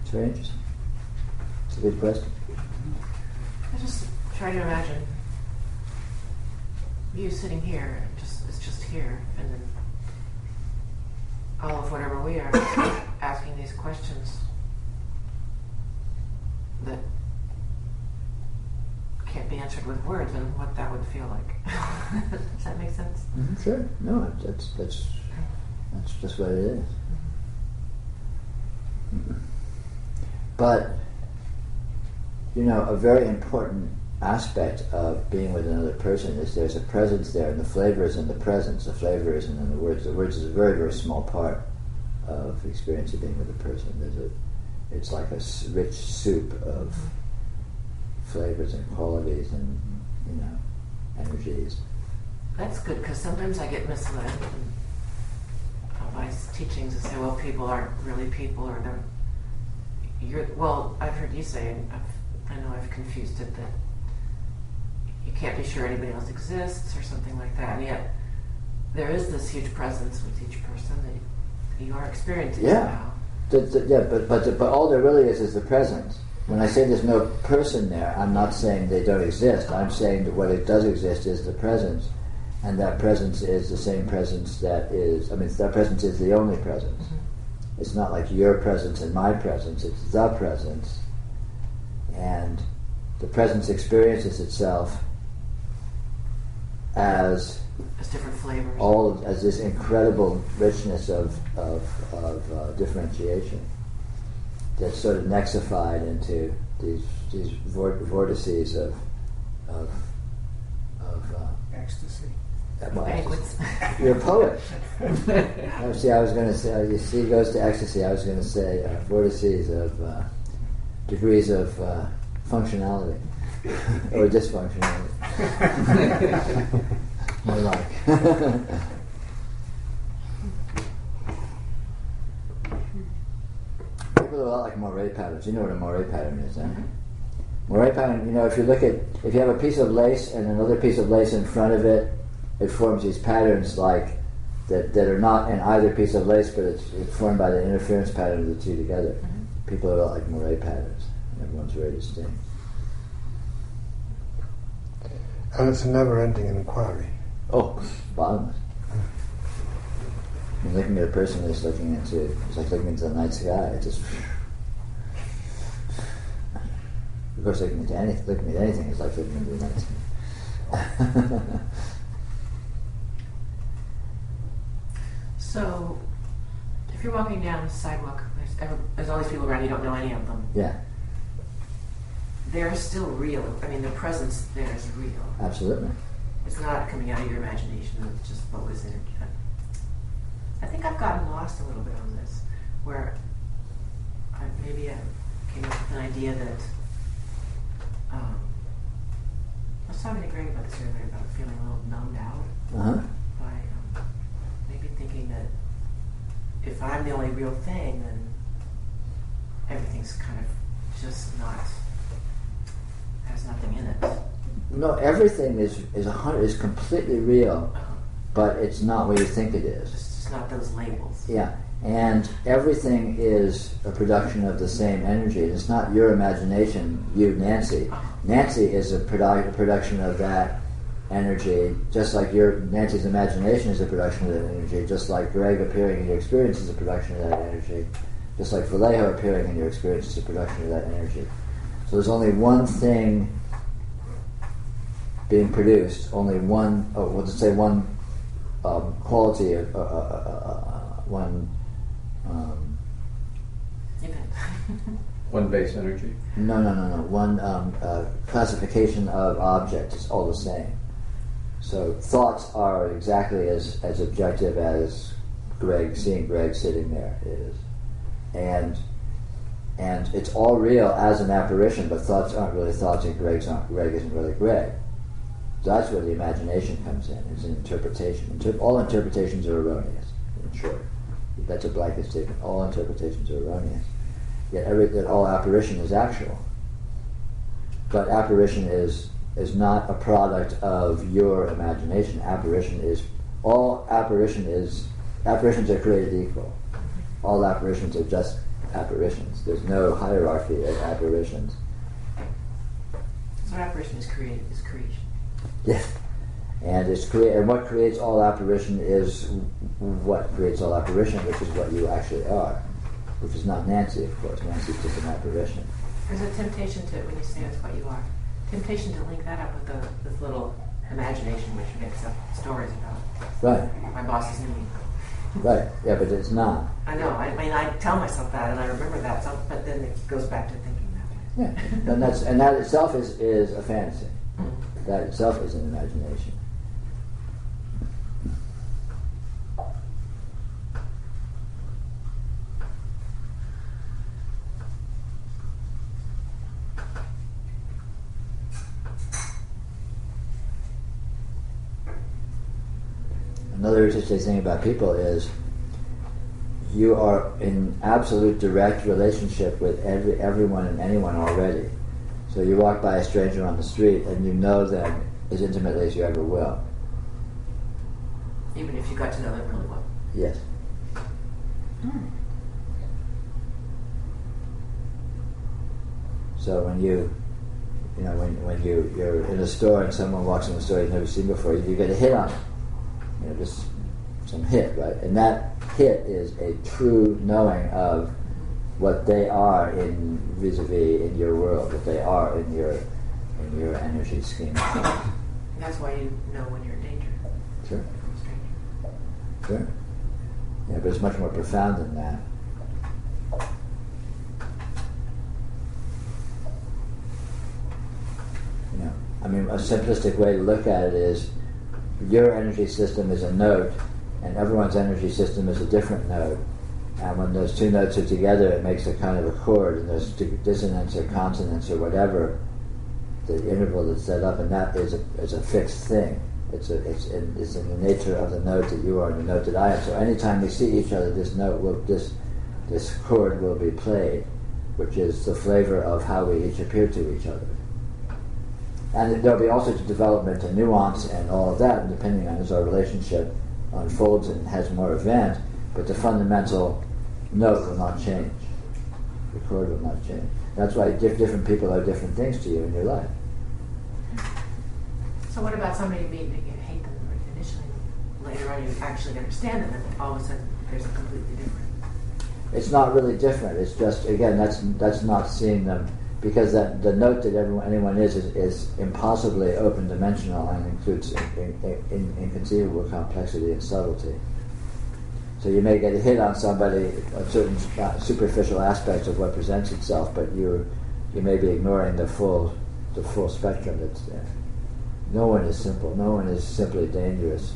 Speaker 2: It's very interesting. It's a good question.
Speaker 3: I just try to imagine you sitting here, it's just here, and then all of whatever we are asking these questions that can't be answered with words, and what that would feel like. Does that make sense?
Speaker 2: Mm-hmm, sure. No, that's just what it is. Mm-hmm. But you know, a very important aspect of being with another person is there's a presence there, and the flavor is in the presence. The flavor isn't in the words. The words is a very, very small part of the experience of being with a person. It's like a rich soup of flavors and qualities and, you know, energies.
Speaker 3: That's good, because sometimes I get misled by teachings that say, well, people aren't really people, or well, I've heard you say, and I know I've confused it, that you can't be sure anybody else exists or something like that, and yet there is this huge presence with each person that you are experiencing somehow.
Speaker 2: But all there really is the presence. When I say there's no person there, I'm not saying they don't exist. I'm saying that what it does exist is the presence, and that presence is the same presence that presence is the only presence. Mm-hmm. It's not like your presence and my presence, it's the presence. And the presence experiences itself as
Speaker 3: different flavors.
Speaker 2: As this incredible richness of differentiation. that's sort of nexified into these vortices of
Speaker 5: Ecstasy.
Speaker 2: well,
Speaker 3: Banquets.
Speaker 2: you're a poet. Oh, see, I was going to say, you see, it goes to ecstasy. I was going to say vortices of degrees of functionality or dysfunctionality. More like. People are a lot like moire patterns. You know what a moire pattern is, don't you? Moire pattern, if you have a piece of lace and another piece of lace in front of it, it forms these patterns like that are not in either piece of lace, but it's formed by the interference pattern of the two together. Mm-hmm. People are a lot like moire patterns. Everyone's very distinct.
Speaker 1: And it's a never-ending inquiry.
Speaker 2: Oh, bottomless. I mean, looking at a person is it's like looking into the night sky. It's just, of course, looking at anything is like looking into the night sky.
Speaker 3: So, if you're walking down the sidewalk, there's all these people around, you don't know any of them.
Speaker 2: Yeah.
Speaker 3: They're still real. I mean, their presence there is real.
Speaker 2: Absolutely.
Speaker 3: It's not coming out of your imagination. It's just what was in it. I think I've gotten lost a little bit on this, where maybe I came up with an idea that I was talking to Greg about this earlier, about feeling a little numbed out by maybe thinking that if I'm the only real thing, then everything's kind of just not, has nothing in it.
Speaker 2: No, everything is completely real, but it's not what you think it is.
Speaker 3: It's just not those labels.
Speaker 2: Yeah, and everything is a production of the same energy. It's not your imagination, you, Nancy. Nancy is a production of that energy, just like Nancy's imagination is a production of that energy, just like Greg appearing in your experience is a production of that energy, just like Vallejo appearing in your experience is a production of that energy. So there's only one thing being produced, only one, one quality of one
Speaker 7: One base energy?
Speaker 2: No. One classification of objects is all the same. So thoughts are exactly as objective as seeing Greg sitting there is. And it's all real as an apparition, but thoughts aren't really thoughts and Greg isn't really Greg. That's where the imagination comes in. It's an interpretation. All interpretations are erroneous, in short. That's a blanket statement. All interpretations are erroneous. Yet all apparition is actual. But apparition is not a product of your imagination. Apparitions are created equal. All apparitions are just apparitions. There's no hierarchy of apparitions.
Speaker 3: So apparition is creation.
Speaker 2: Yes. And what creates all apparition is what creates all apparition, which is what you actually are. Which is not Nancy, of course. Nancy's just an apparition.
Speaker 3: There's a temptation to, when you say it's what you are, temptation to link that up with this little imagination which makes up stories about.
Speaker 2: Right.
Speaker 3: My boss is mean.
Speaker 2: Right. Yeah, but it's not.
Speaker 3: I know. I mean, I tell myself that, and I remember that. But then it goes back to thinking that way.
Speaker 2: Yeah. And that itself is a fantasy. That itself is an imagination. Another interesting thing about people is you are in absolute direct relationship with everyone and anyone already. So you walk by a stranger on the street and you know them as intimately as you ever will.
Speaker 3: Even if you got to know them really well.
Speaker 2: Yes. So when you're in a store and someone walks in the store you've never seen before, you get a hit on it. Just some hit, right? And that hit is a true knowing of what they are in vis-a-vis in your world, what they are in your energy scheme.
Speaker 3: That's why you know when you're in danger.
Speaker 2: Sure. Sure. Yeah, but it's much more profound than that. mean, a simplistic way to look at it is your energy system is a note, and everyone's energy system is a different note. And when those two notes are together, it makes a kind of a chord, and there's dissonance or consonance or whatever, the interval that's set up, and that is a fixed thing. It's in the nature of the note that you are and the note that I am. So anytime we see each other, this chord will be played, which is the flavor of how we each appear to each other. And there'll be all sorts of development and nuance and all of that, depending on as our relationship unfolds and has more event, but the fundamental note will not change. The chord will not change. That's why different people are different things to you in your life.
Speaker 3: So what about somebody you meet and you hate them initially, later on you actually understand them, and all of a sudden there's a completely different?
Speaker 2: It's not really different. It's just, again, that's not seeing them, because the note that anyone is impossibly open-dimensional and includes inconceivable complexity and subtlety. So you may get a hit on somebody on certain superficial aspects of what presents itself, but you may be ignoring the full spectrum that's there. No one is simple. No one is simply dangerous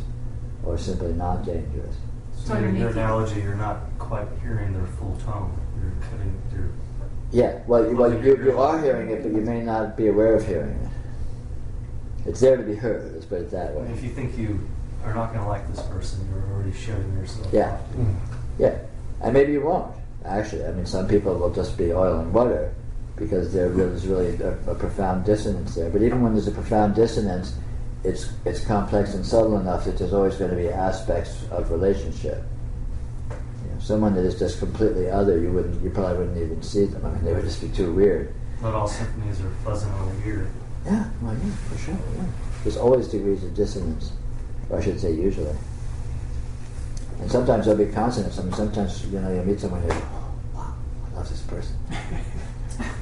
Speaker 2: or simply not dangerous.
Speaker 9: So in your analogy, you're not quite hearing their full tone. You're cutting their...
Speaker 2: Yeah, well, you are hearing it, but you may not be aware of hearing it. It's there to be heard, let's put it that way.
Speaker 9: If you think you are not going to like this person, you're already shutting yourself
Speaker 2: off. Yeah, and maybe you won't, actually. I mean, some people will just be oil and water because there's really a profound dissonance there. But even when there's a profound dissonance, it's complex and subtle enough that there's always going to be aspects of relationship. Someone that is just completely other, you probably wouldn't even see them. I mean, they would just be too weird.
Speaker 9: Not all symphonies are pleasant on the ear.
Speaker 2: Yeah, well, yeah, for sure. Yeah. There's always degrees of dissonance, or I should say usually. And sometimes there'll be consonants. I mean, sometimes you meet someone and you go, oh, wow, I love this person.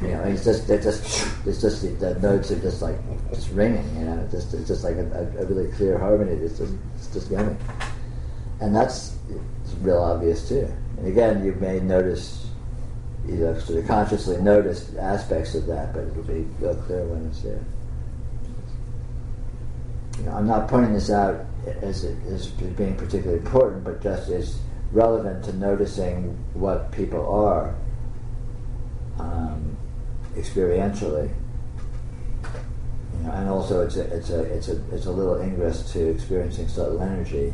Speaker 2: It's just the notes are just ringing. It's just like a really clear harmony. It's just yummy, and it's real obvious too. And again, you may notice, sort of consciously notice aspects of that, but it'll be real clear when it's there. I'm not pointing this out as being particularly important, but just as relevant to noticing what people are experientially. And also it's a little ingress to experiencing subtle energy,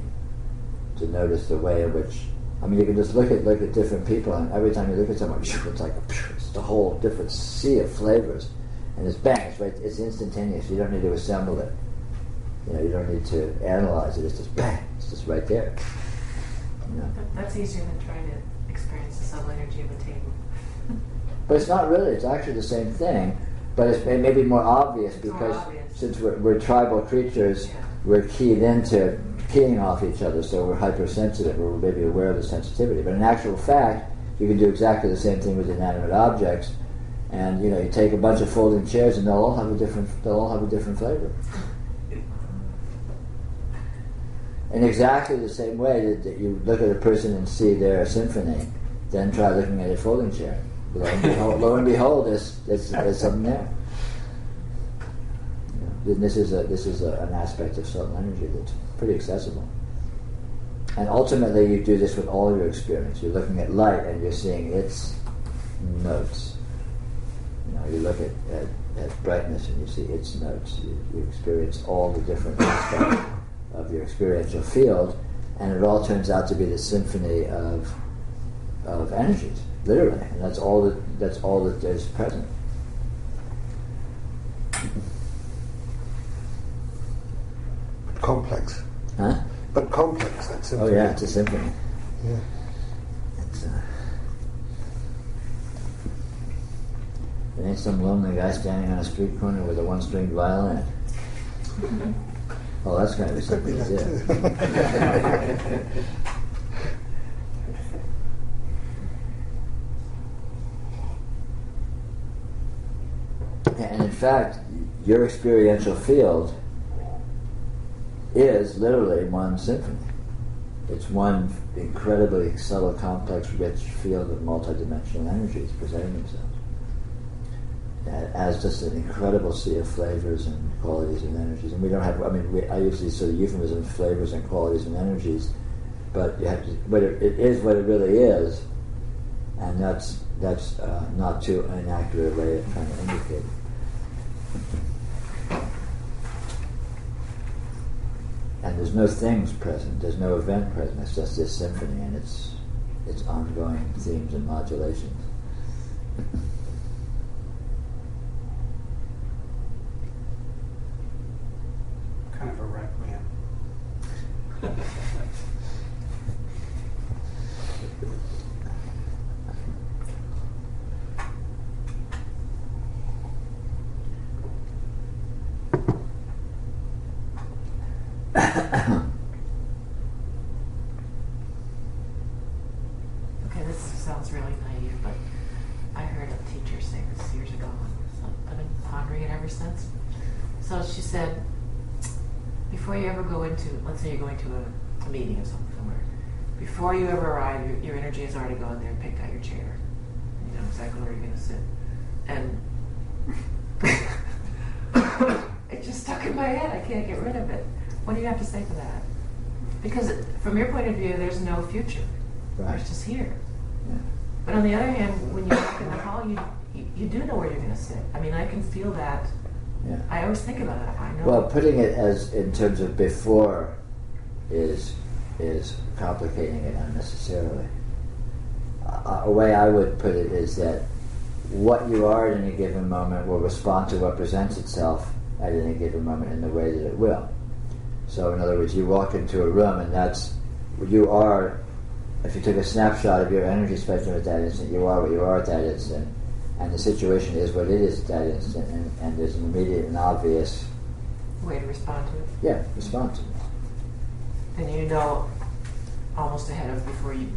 Speaker 2: to notice the way in which, I mean, you can just look at different people, and every time you look at someone, it's like it's a whole different sea of flavors, and it's bang, it's right, it's instantaneous. You don't need to assemble it. You don't need to analyze it. It's just bang, it's just right there.
Speaker 3: That's easier than trying to experience the subtle energy of a table.
Speaker 2: But it's not really. It's actually the same thing, but it may be more obvious because since we're tribal creatures, we're keying off each other, so we're hypersensitive, or we're maybe aware of the sensitivity. But in actual fact, you can do exactly the same thing with inanimate objects, and you take a bunch of folding chairs, and they'll all have a different flavor. In exactly the same way that you look at a person and see they're a symphony, then try looking at a folding chair. Lo and behold, there's something there. This is an aspect of subtle energy that's pretty accessible. And ultimately, you do this with all your experience. You're looking at light and you're seeing its notes. You look at brightness and you see its notes. You experience all the different aspects of your experiential field, and it all turns out to be the symphony of energies, literally, and that's all that is present.
Speaker 1: Complex.
Speaker 2: Huh?
Speaker 1: But complex, that symphony.
Speaker 2: Oh yeah, it's a symphony.
Speaker 1: Yeah.
Speaker 2: There ain't some lonely guy standing on a street corner with a one-stringed violin. Oh, that's going to be something, yeah. And in fact, your experiential field is literally one symphony. It's one incredibly subtle, complex, rich field of multidimensional energies presenting themselves. as just an incredible sea of flavors and qualities and energies. And we don't have, I use these sort of euphemisms, flavors and qualities and energies, but you have to, but it is what it really is, and that's not too inaccurate way of trying to indicate it. And there's no things present, there's no event present, it's just this symphony and its ongoing themes and modulations.
Speaker 5: Kind of a requiem.
Speaker 3: Okay, this sounds really naive, but I heard a teacher say this years ago, and I've been pondering it ever since. So she said, before you ever go into, let's say you're going to a meeting or something somewhere, before you ever arrive, your energy has already gone there and picked out your chair. You know exactly where you're going to sit. And it just stuck in my head. I can't get rid of it. What do you have to say to that? Because from your point of view, there's no future.
Speaker 2: Right.
Speaker 3: It's just here.
Speaker 2: Yeah.
Speaker 3: But on the other hand, when you walk in the hall, you do know where you're going to sit. I mean, I can feel that.
Speaker 2: Yeah.
Speaker 3: I always think about it. I know.
Speaker 2: Well, putting it as in terms of before is complicating it unnecessarily. A way I would put it is that what you are at any given moment will respond to what presents itself at any given moment in the way that it will. So, in other words, you walk into a room, and that's you are. If you took a snapshot of your energy spectrum at that instant, you are what you are at that instant. And the situation is what it is at that instant, and there's an immediate and obvious
Speaker 3: way to respond to it.
Speaker 2: Yeah, respond to it.
Speaker 3: And you know almost ahead of before you.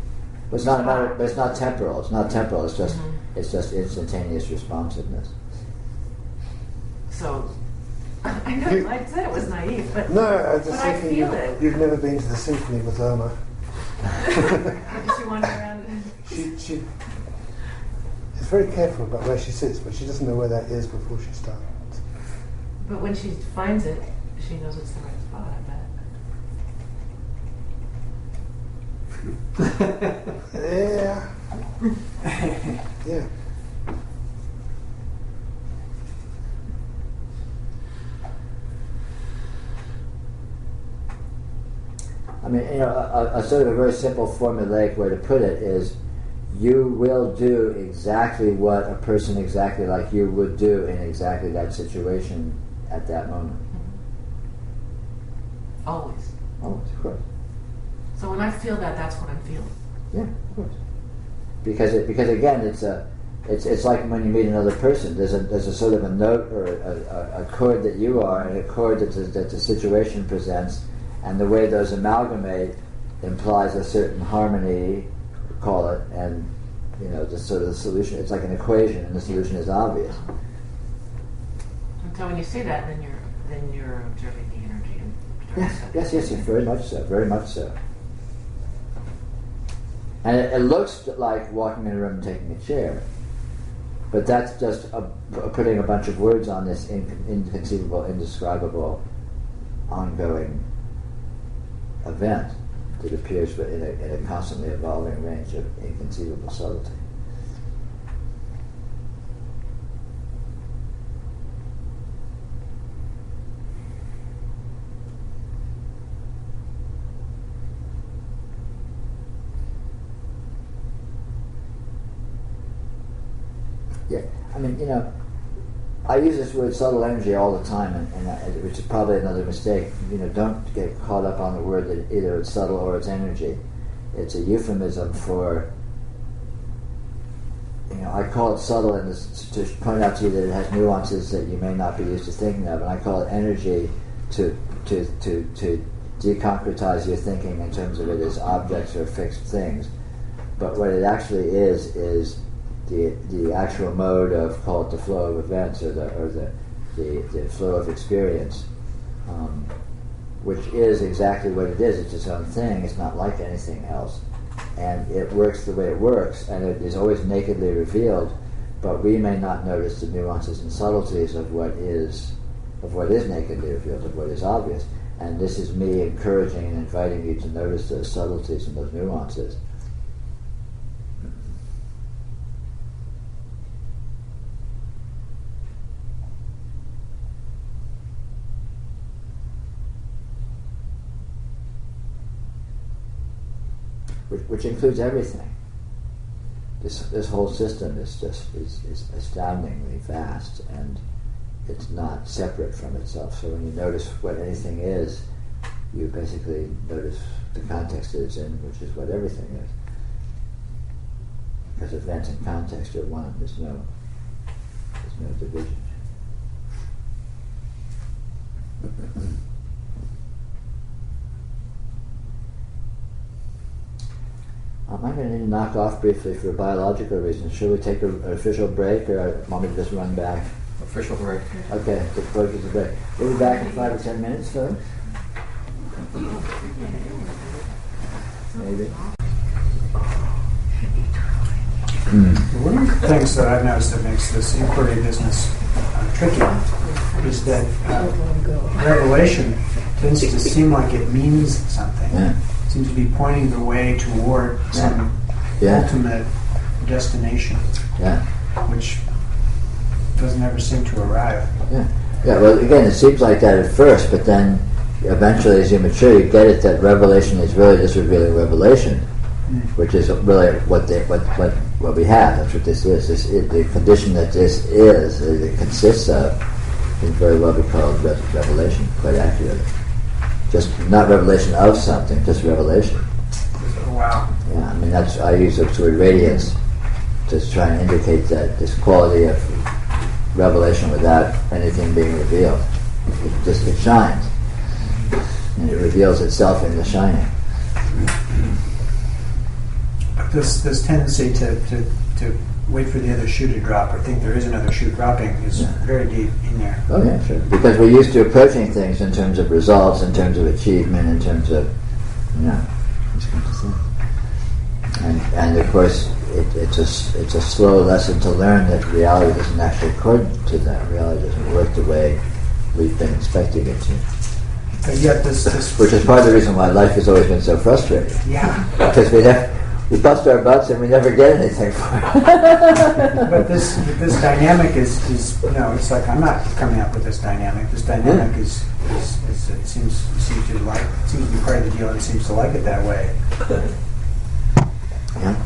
Speaker 2: But it's not a matter. But it's not temporal. It's not temporal. It's just
Speaker 3: Mm-hmm.
Speaker 2: instantaneous responsiveness.
Speaker 3: So I know I said it was naive, but
Speaker 1: No, I was
Speaker 3: but
Speaker 1: just
Speaker 3: I
Speaker 1: thinking
Speaker 3: feel it.
Speaker 1: you've never been to the symphony with Irma.
Speaker 3: Does she wander around?
Speaker 1: She is very careful about where she sits, but she doesn't know where that is before she starts.
Speaker 3: But when she finds it, she knows it's the right spot. I bet.
Speaker 1: Yeah. Yeah.
Speaker 2: I mean, a sort of a very simple formulaic way to put it is, you will do exactly what a person exactly like you would do in exactly that situation at that moment.
Speaker 3: Always.
Speaker 2: Always, of course.
Speaker 3: So when I feel that, that's what I'm feeling.
Speaker 2: Yeah, of course. Because again, it's like when you meet another person. There's a sort of a note or a chord that you are, and a chord that the situation presents, and the way those amalgamate implies a certain harmony, call it, and the sort of the solution. It's like an equation, and the solution is obvious.
Speaker 3: And so when you say that, then you're observing the energy. And
Speaker 2: Yes, very much so, very much so. And it looks like walking in a room and taking a chair, but that's just putting a bunch of words on this inconceivable, indescribable, ongoing event that appears in a constantly evolving range of inconceivable subtlety. Yeah, I mean, I use this word subtle energy all the time, which is probably another mistake. Don't get caught up on the word that either it's subtle or it's energy. It's a euphemism for, I call it subtle to point out to you that it has nuances that you may not be used to thinking of, and I call it energy to deconcretize your thinking in terms of it as objects or fixed things. But what it actually is the actual mode of, call it the flow of events or the flow of experience, which is exactly what it is. It's its own thing. It's not like anything else, and it works the way it works, and it is always nakedly revealed but we may not notice the nuances and subtleties of what is nakedly revealed, of what is obvious. And this is me encouraging and inviting you to notice those subtleties and those nuances. Which includes everything. This whole system is astoundingly vast, and it's not separate from itself. So when you notice what anything is, you basically notice the context it's in, which is what everything is. Because event and context are one. There's no division. I'm going to need to knock off briefly for biological reasons. Should we take an official break, or want me to just run back?
Speaker 7: Official break.
Speaker 2: Okay, the break is a break. We'll be back in 5 or 10 minutes, folks. Maybe.
Speaker 5: One of the things that I've noticed that makes this inquiry business tricky is that revelation tends to seem like it means something.
Speaker 2: Yeah.
Speaker 5: It seems to be pointing the way toward some ultimate destination, which doesn't ever seem to arrive.
Speaker 2: Yeah. Well, again, it seems like that at first, but then eventually, as you mature, you get it that revelation is really just revealing revelation, which is really what we have. That's what this is. The condition that this is, it consists of, can very well be called revelation, quite accurately. Just not revelation of something, just revelation.
Speaker 5: Wow.
Speaker 2: Yeah, I mean I use the word radiance to try and indicate that this quality of revelation without anything being revealed. It shines, and it reveals itself in the shining.
Speaker 5: But this tendency to wait for the other shoe to drop, or think there is another shoe dropping, is very deep in there.
Speaker 2: Oh yeah, sure. Because we're used to approaching things in terms of results, in terms of achievement, in terms of, and of course it's a slow lesson to learn that reality doesn't actually accord to that. Reality doesn't work the way we've been expecting it to.
Speaker 5: But yet this
Speaker 2: which is part of the reason why life has always been so frustrating.
Speaker 5: Yeah.
Speaker 2: Because we bust our butts and we never get anything for it.
Speaker 5: But this dynamic is it's like I'm not coming up with this dynamic. This dynamic is it seems to be part of the deal, and it seems to like it that way.
Speaker 2: Yeah.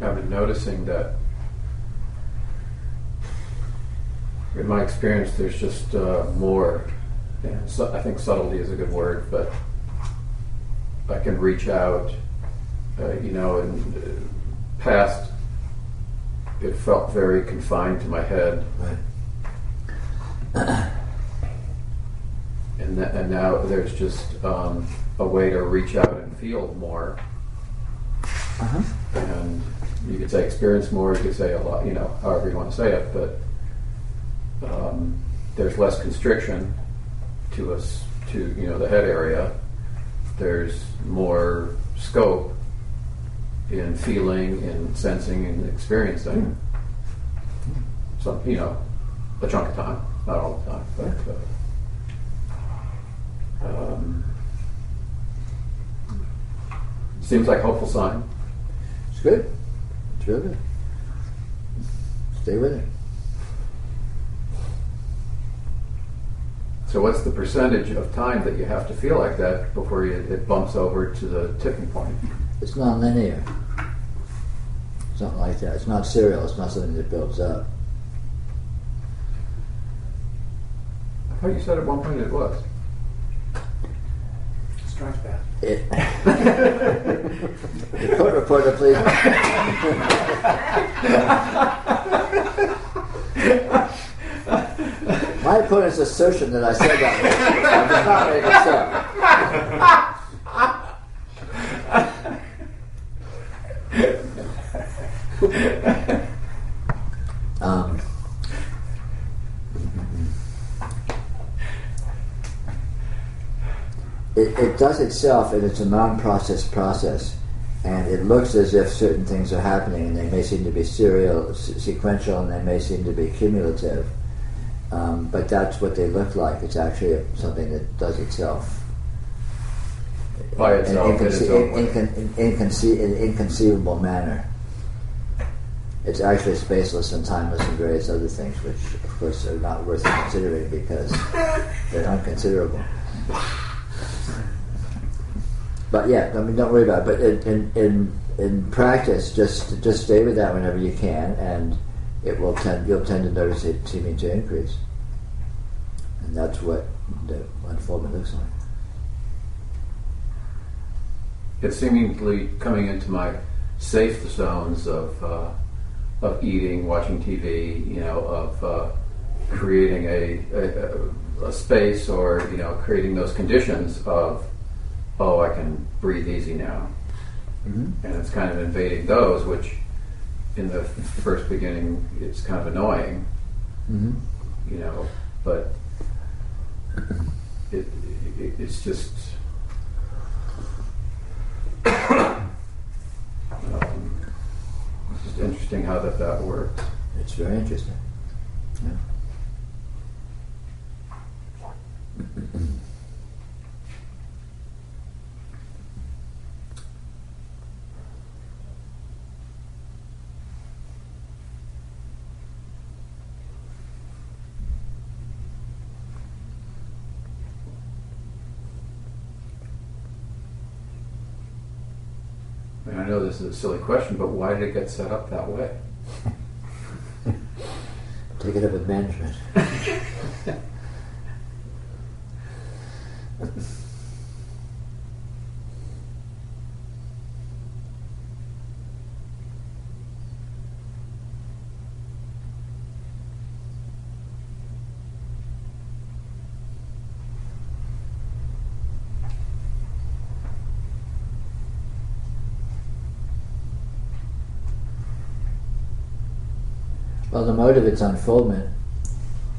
Speaker 7: I've been noticing that in my experience there's just more, and I think subtlety is a good word, but I can reach out in past, it felt very confined to my head.
Speaker 2: Right.
Speaker 7: And now there's just a way to reach out and feel more.
Speaker 2: Uh-huh.
Speaker 7: And you could say experience more, you could say a lot, however you want to say it, but there's less constriction to us, to the head area. There's more scope in feeling, in sensing, and experiencing. So, a chunk of time, not all the time, but seems like a hopeful sign.
Speaker 2: It's good. It's real good. Stay with it.
Speaker 7: So what's the percentage of time that you have to feel like that before it bumps over to the tipping point?
Speaker 2: It's non-linear. Something like that. It's not serial. It's not something that builds up.
Speaker 7: I thought you said at one point it was.
Speaker 5: Strikes back.
Speaker 2: The court reporter, please. My opponent's assertion that I said that was not very good stuff. It does itself, and it's a non-process process, and it looks as if certain things are happening, and they may seem to be sequential, and they may seem to be cumulative, but that's what they look like. It's actually something that does itself
Speaker 7: By itself, in its own way.
Speaker 2: in inconceivable manner. It's actually spaceless and timeless and various other things, which of course are not worth considering because they're unconsiderable. But yeah, don't worry about it. But in practice, just stay with that whenever you can, and you'll tend to notice it seeming to increase, and that's what the unfoldment looks like.
Speaker 7: It's seemingly coming into my safe zones of eating, watching TV, of creating a space, or creating those conditions of, oh, I can breathe easy now. Mm-hmm. And it's kind of invading those, which in the first beginning it's kind of annoying, but it's just it's just interesting how that works.
Speaker 2: It's very interesting. Yeah.
Speaker 7: And I know this is a silly question, but why did it get set up that way?
Speaker 2: Take it up with management. Well, the mode of its unfoldment,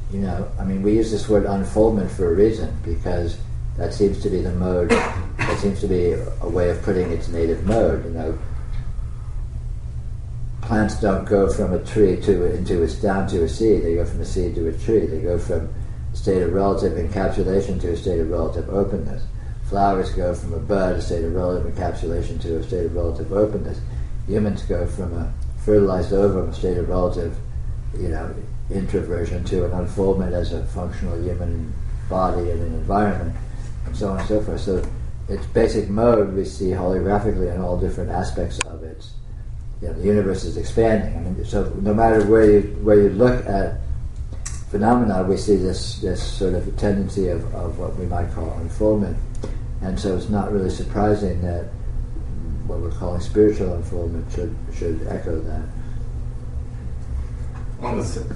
Speaker 2: we use this word unfoldment for a reason, because that seems to be the mode, that seems to be a way of putting its native mode. Plants don't go from a tree down to a seed. They go from a seed to a tree. They go from a state of relative encapsulation to a state of relative openness. Flowers go from a bud, a state of relative encapsulation, to a state of relative openness. Humans go from a fertilized ovum, a state of relative introversion, to an unfoldment as a functional human body and an environment, and so on and so forth. So its basic mode we see holographically in all different aspects of its. The universe is expanding. So no matter where you look at phenomena, we see this sort of tendency of what we might call unfoldment. And so it's not really surprising that what we're calling spiritual unfoldment should echo that.
Speaker 8: On the same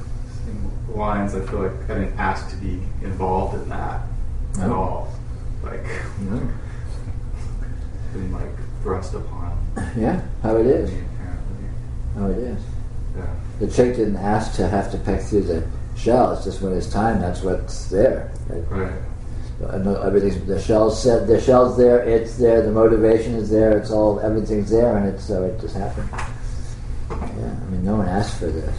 Speaker 8: lines, I feel like I didn't ask to be involved in that at all. Like, being like thrust upon.
Speaker 2: Yeah, how it is.
Speaker 8: Me, apparently.
Speaker 2: How it is.
Speaker 8: Yeah.
Speaker 2: The chick didn't ask to have to peck through the shell. It's just when it's time, that's what's there.
Speaker 8: Right.
Speaker 2: Everything's the shell's set. The shell's there. It's there. The motivation is there. It's all. Everything's there, and it's so it just happened. Yeah, I mean, no one asked for this.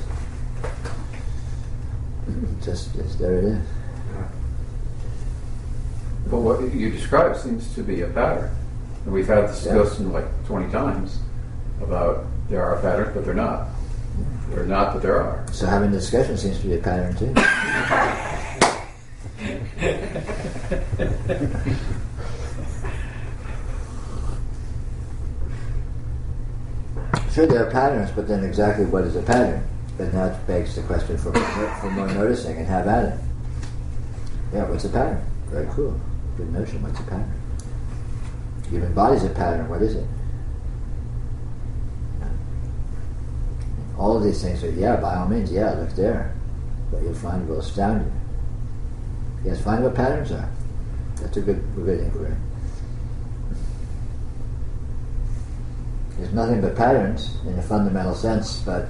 Speaker 2: Just there it is.
Speaker 8: Yeah.
Speaker 7: But what you describe seems to be a pattern. And we've had this discussion like 20 times about there are patterns, but they're not. They're not, but there are.
Speaker 2: So having discussion seems to be a pattern too. Sure, there are patterns, but then exactly what is a pattern? But now it begs the question for more noticing and have at it. Yeah, what's a pattern? Very cool. Good notion. What's a pattern? Human body's a pattern. What is it? All of these things are, by all means, look there. But you'll find it will astound you. Yes, find what patterns are. That's a good inquiry. There's nothing but patterns in a fundamental sense, but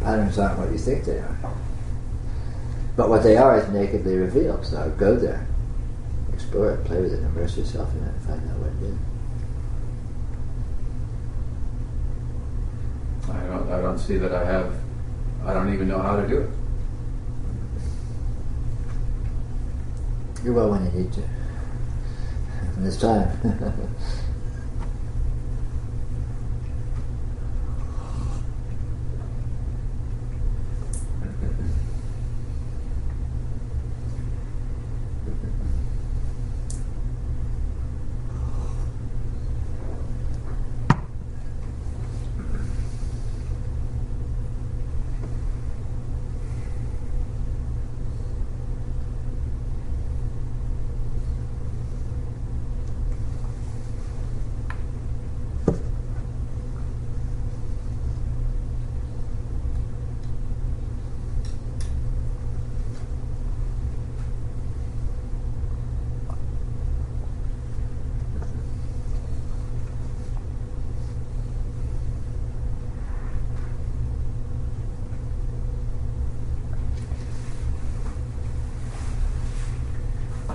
Speaker 2: patterns aren't what you think they are. But what they are is nakedly revealed, so go there. Explore it, play with it, immerse yourself in it, and find out what it is.
Speaker 7: I don't see that I don't even know how to do it.
Speaker 2: You will when you need to. When it's time.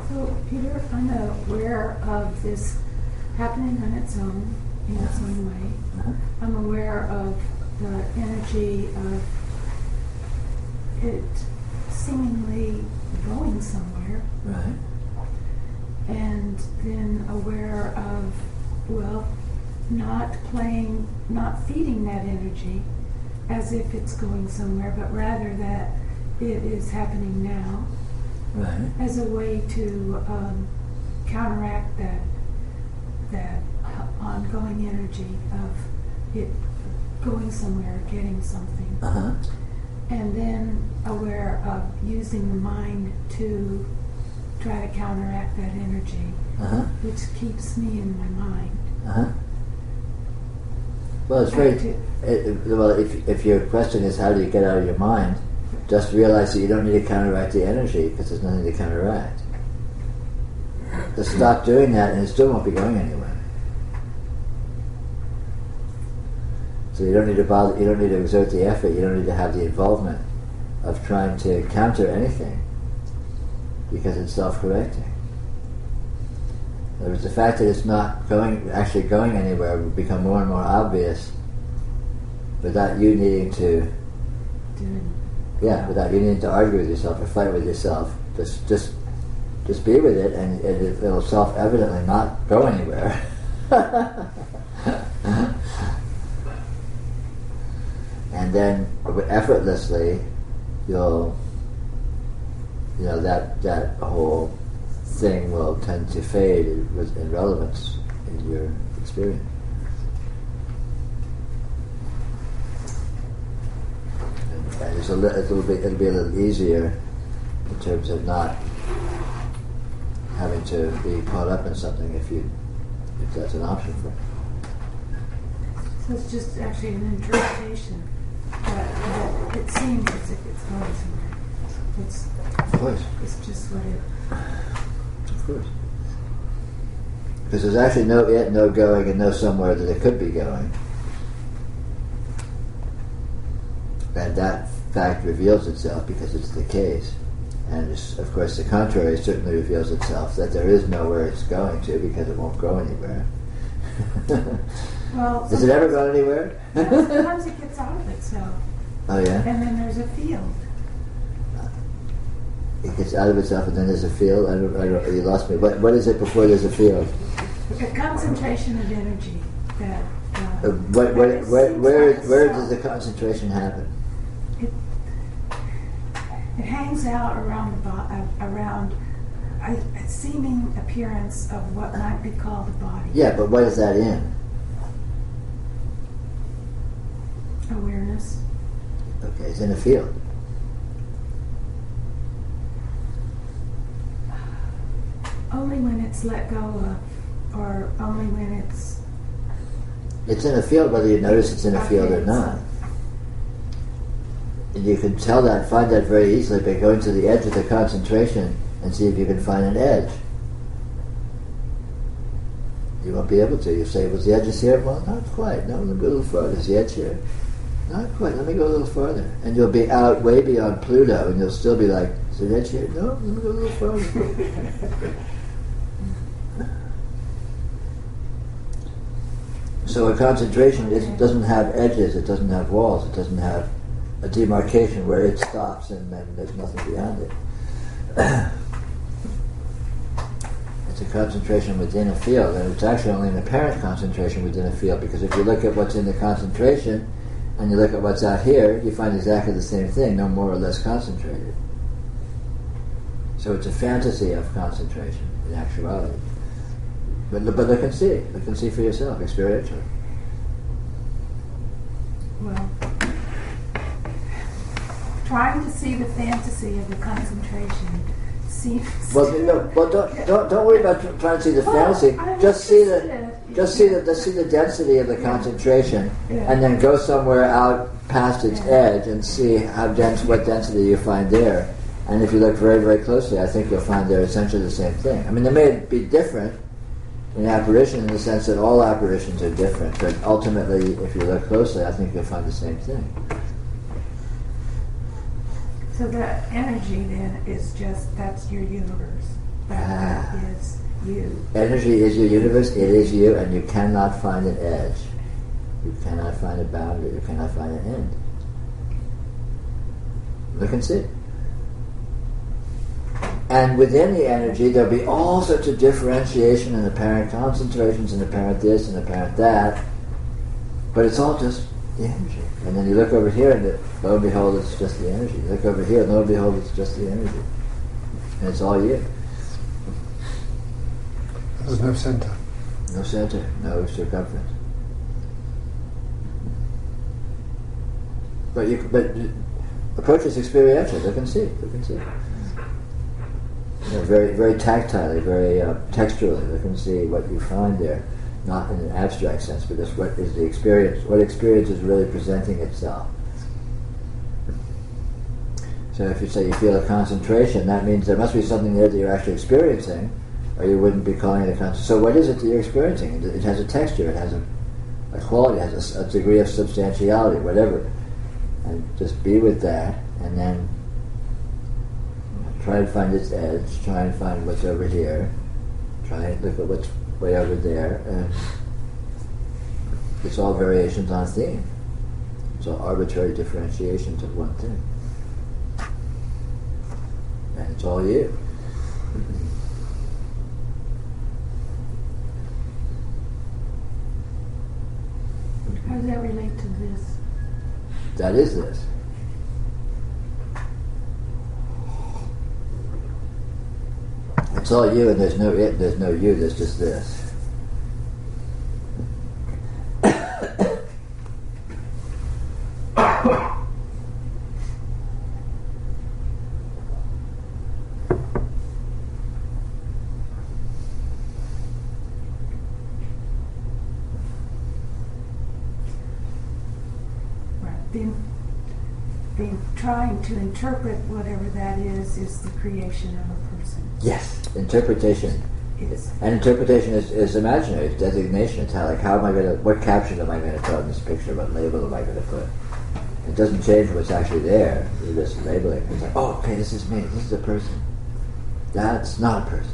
Speaker 4: So, Peter, I'm aware of this happening on its own, in its own way. I'm aware of the energy of it seemingly going somewhere.
Speaker 2: Right.
Speaker 4: And then aware of, not feeding that energy as if it's going somewhere, but rather that it is happening now.
Speaker 2: Right.
Speaker 4: As a way to counteract that ongoing energy of it going somewhere, getting something.
Speaker 2: Uh-huh.
Speaker 4: And then aware of using the mind to try to counteract that energy, which keeps me in my mind.
Speaker 2: Uh-huh. Well, it's very... if your question is how do you get out of your mind, just realize that you don't need to counteract the energy because there's nothing to counteract. Just stop doing that and it still won't be going anywhere. So you don't need to bother, you don't need to exert the effort, you don't need to have the involvement of trying to counter anything because it's self-correcting. In other words, the fact that it's not actually going anywhere will become more and more obvious without you needing to without you needing to argue with yourself or fight with yourself. Just be with it, and it'll self-evidently not go anywhere. And then, effortlessly, that whole thing will tend to fade in relevance in your experience. And it'll be a little easier in terms of not having to be caught up in something if that's an option for you.
Speaker 4: So it's just actually an interpretation. But it seems as if it's going somewhere.
Speaker 2: Of course.
Speaker 4: It's just what it.
Speaker 2: Of course. Because there's actually no it, no going, and no somewhere that it could be going. And that fact reveals itself because it's the case. And of course the contrary certainly reveals itself, that there is nowhere it's going to because it won't go anywhere.
Speaker 4: Well,
Speaker 2: does it ever go anywhere?
Speaker 4: Sometimes it gets out of itself.
Speaker 2: Oh yeah?
Speaker 4: And then there's a field.
Speaker 2: It gets out of itself and then there's a field? You lost me. What is it before there's a field?
Speaker 4: A concentration of energy that...
Speaker 2: Where does the concentration happen?
Speaker 4: It hangs out around a seeming appearance of what might be called a body.
Speaker 2: Yeah, but what is that in?
Speaker 4: Awareness.
Speaker 2: Okay, it's in a field.
Speaker 4: Only when it's let go of, or only when it's...
Speaker 2: It's in a field whether you notice it's in a field or not. And you can tell that, find that very easily by going to the edge of the concentration and see if you can find an edge. You won't be able to. You say, was the edge is here? Well, not quite. No, let me go a little further. Is the edge here? Not quite. Let me go a little further. And you'll be out way beyond Pluto and you'll still be like, is the edge here? No, let me go a little further. So a concentration doesn't have edges, it doesn't have walls, it doesn't have a demarcation where it stops and then there's nothing beyond it. It's a concentration within a field, and it's actually only an apparent concentration within a field, because if you look at what's in the concentration and you look at what's out here, you find exactly the same thing, no more or less concentrated. So it's a fantasy of concentration in actuality. But look and see. Look and see for yourself, experientially.
Speaker 4: Well, trying to see the fantasy of the concentration seems.
Speaker 2: Well, don't worry about trying to see the fantasy. Just see the density of the concentration, and then go somewhere out past its edge and see what density you find there. And if you look very, very closely, I think you'll find they're essentially the same thing. I mean, they may be different in apparition in the sense that all apparitions are different, but ultimately, if you look closely, I think you'll find the same thing.
Speaker 4: So the energy then is that's your universe. That is you.
Speaker 2: Energy is your universe, it is you, and you cannot find an edge. You cannot find a boundary, you cannot find an end. Look and see. And within the energy, there'll be all sorts of differentiation and apparent concentrations and apparent this and apparent that. But it's all just the energy. And then you look over here and lo and behold, it's just the energy. You look over here and lo and behold, it's just the energy. And it's all you.
Speaker 1: There's no center.
Speaker 2: No center, no circumference. But approach is experiential. Look and see. Look and see. Very, very tactilely, very texturally. Look and see what you find there, not in an abstract sense, but just what is the experience. What experience is really presenting itself. So if you say you feel a concentration, that means there must be something there that you're actually experiencing, or you wouldn't be calling it a concentration. So what is it that you're experiencing? It has a texture, it has a quality, it has a degree of substantiality, whatever. And just be with that, and then try to find its edge, try and find what's over here, try and look at what's way over there, and it's all variations on a theme. It's all arbitrary differentiations of one thing. And it's all you.
Speaker 4: How does that relate to this?
Speaker 2: That is this. It's all you, and there's no it, there's no you, there's just this.
Speaker 4: the trying to interpret whatever that is the creation of a person.
Speaker 2: Yes, interpretation.
Speaker 4: It's,
Speaker 2: And interpretation is imaginary. It's designation. It's how am I going to? What caption am I going to put on this picture? What label am I going to put? It doesn't change what's actually there. You're just labeling. It's like, oh, okay, this is me. This is a person. That's not a person.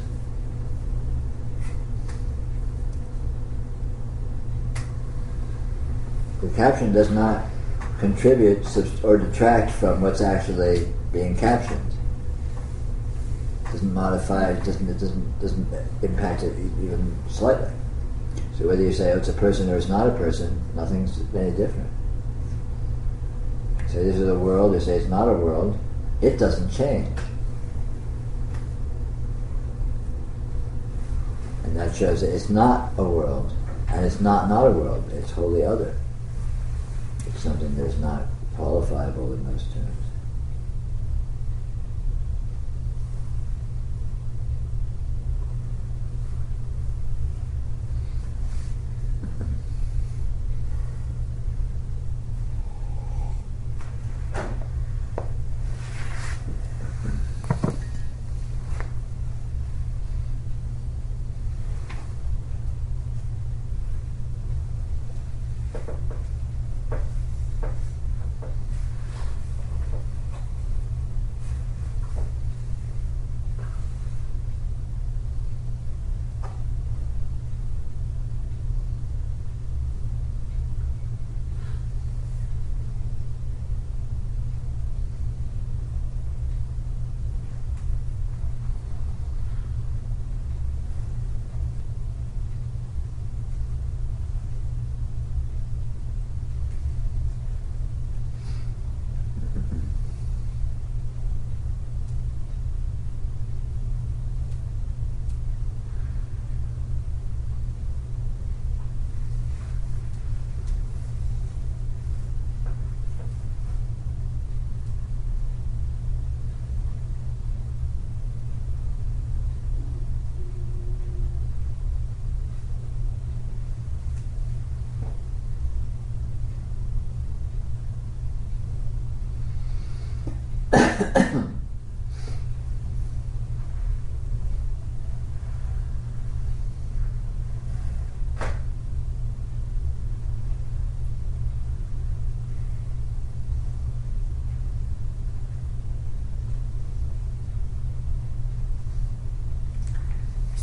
Speaker 2: The caption does not contribute or detract from what's actually being captioned. It doesn't modify. It doesn't impact it even slightly. So whether you say it's a person or it's not a person, nothing's any different. You say this is a world. You say it's not a world. It doesn't change. And that shows that it's not a world, and it's not a world. It's wholly other. It's something that is not qualifiable in those terms.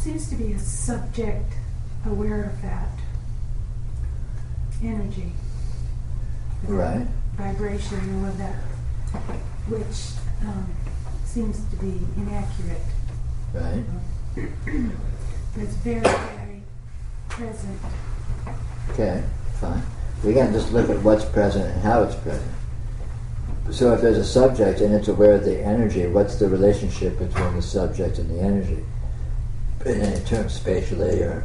Speaker 4: seems to be a subject aware of that energy,
Speaker 2: Right.
Speaker 4: vibration, or of that, which seems to be inaccurate.
Speaker 2: Right.
Speaker 4: But it's very, very present.
Speaker 2: Okay, fine. We can just look at what's present and how it's present. So if there's a subject and it's aware of the energy, what's the relationship between the subject and the energy? In any terms, spatially or...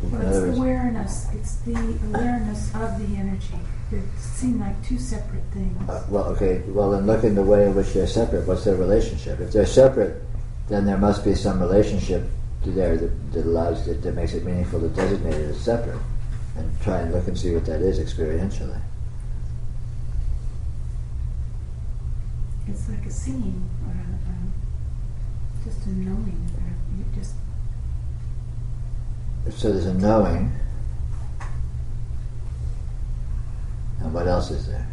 Speaker 4: Well,
Speaker 2: in
Speaker 4: it's
Speaker 2: other words,
Speaker 4: awareness. It's the awareness of the energy. They seem like two separate things.
Speaker 2: well then look in the way in which they're separate. What's their relationship? If they're separate, then there must be some relationship there that allows it, that makes it meaningful to designate it as separate. And try and look and see what that is experientially.
Speaker 4: It's like a seeing, or just a knowing, or you just...
Speaker 2: So there's a knowing, and what else is there?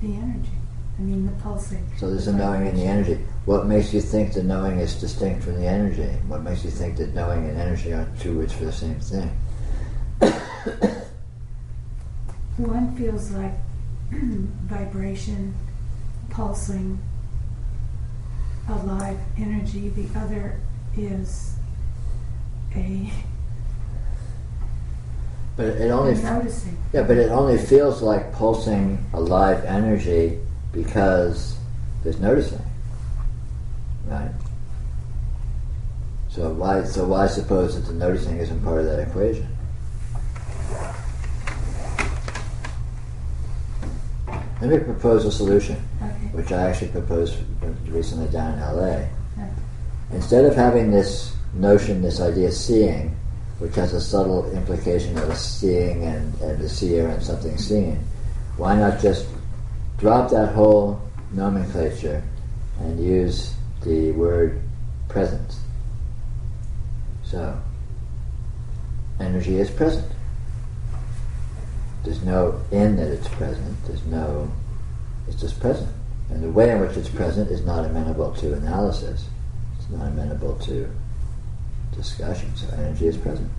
Speaker 4: The energy. I mean, the pulsing.
Speaker 2: So there's a knowing in the energy. What makes you think the knowing is distinct from the energy? What makes you think that knowing and energy aren't two words for the same thing?
Speaker 4: One feels like vibration, pulsing, alive energy. The other is
Speaker 2: But it only
Speaker 4: noticing.
Speaker 2: Yeah, but it only feels like pulsing alive energy because there's noticing, right? So why suppose that the noticing isn't part of that equation? Let me propose a solution,
Speaker 4: Okay.
Speaker 2: which I actually proposed recently down in LA.
Speaker 4: Yeah.
Speaker 2: Instead of having this notion, this idea, seeing, which has a subtle implication of a seeing and a seer and something seen. Why not just drop that whole nomenclature and use the word presence? So, energy is present. There's no in that it's present. It's just present. And the way in which it's present is not amenable to analysis. It's not amenable to discussion. So energy is present.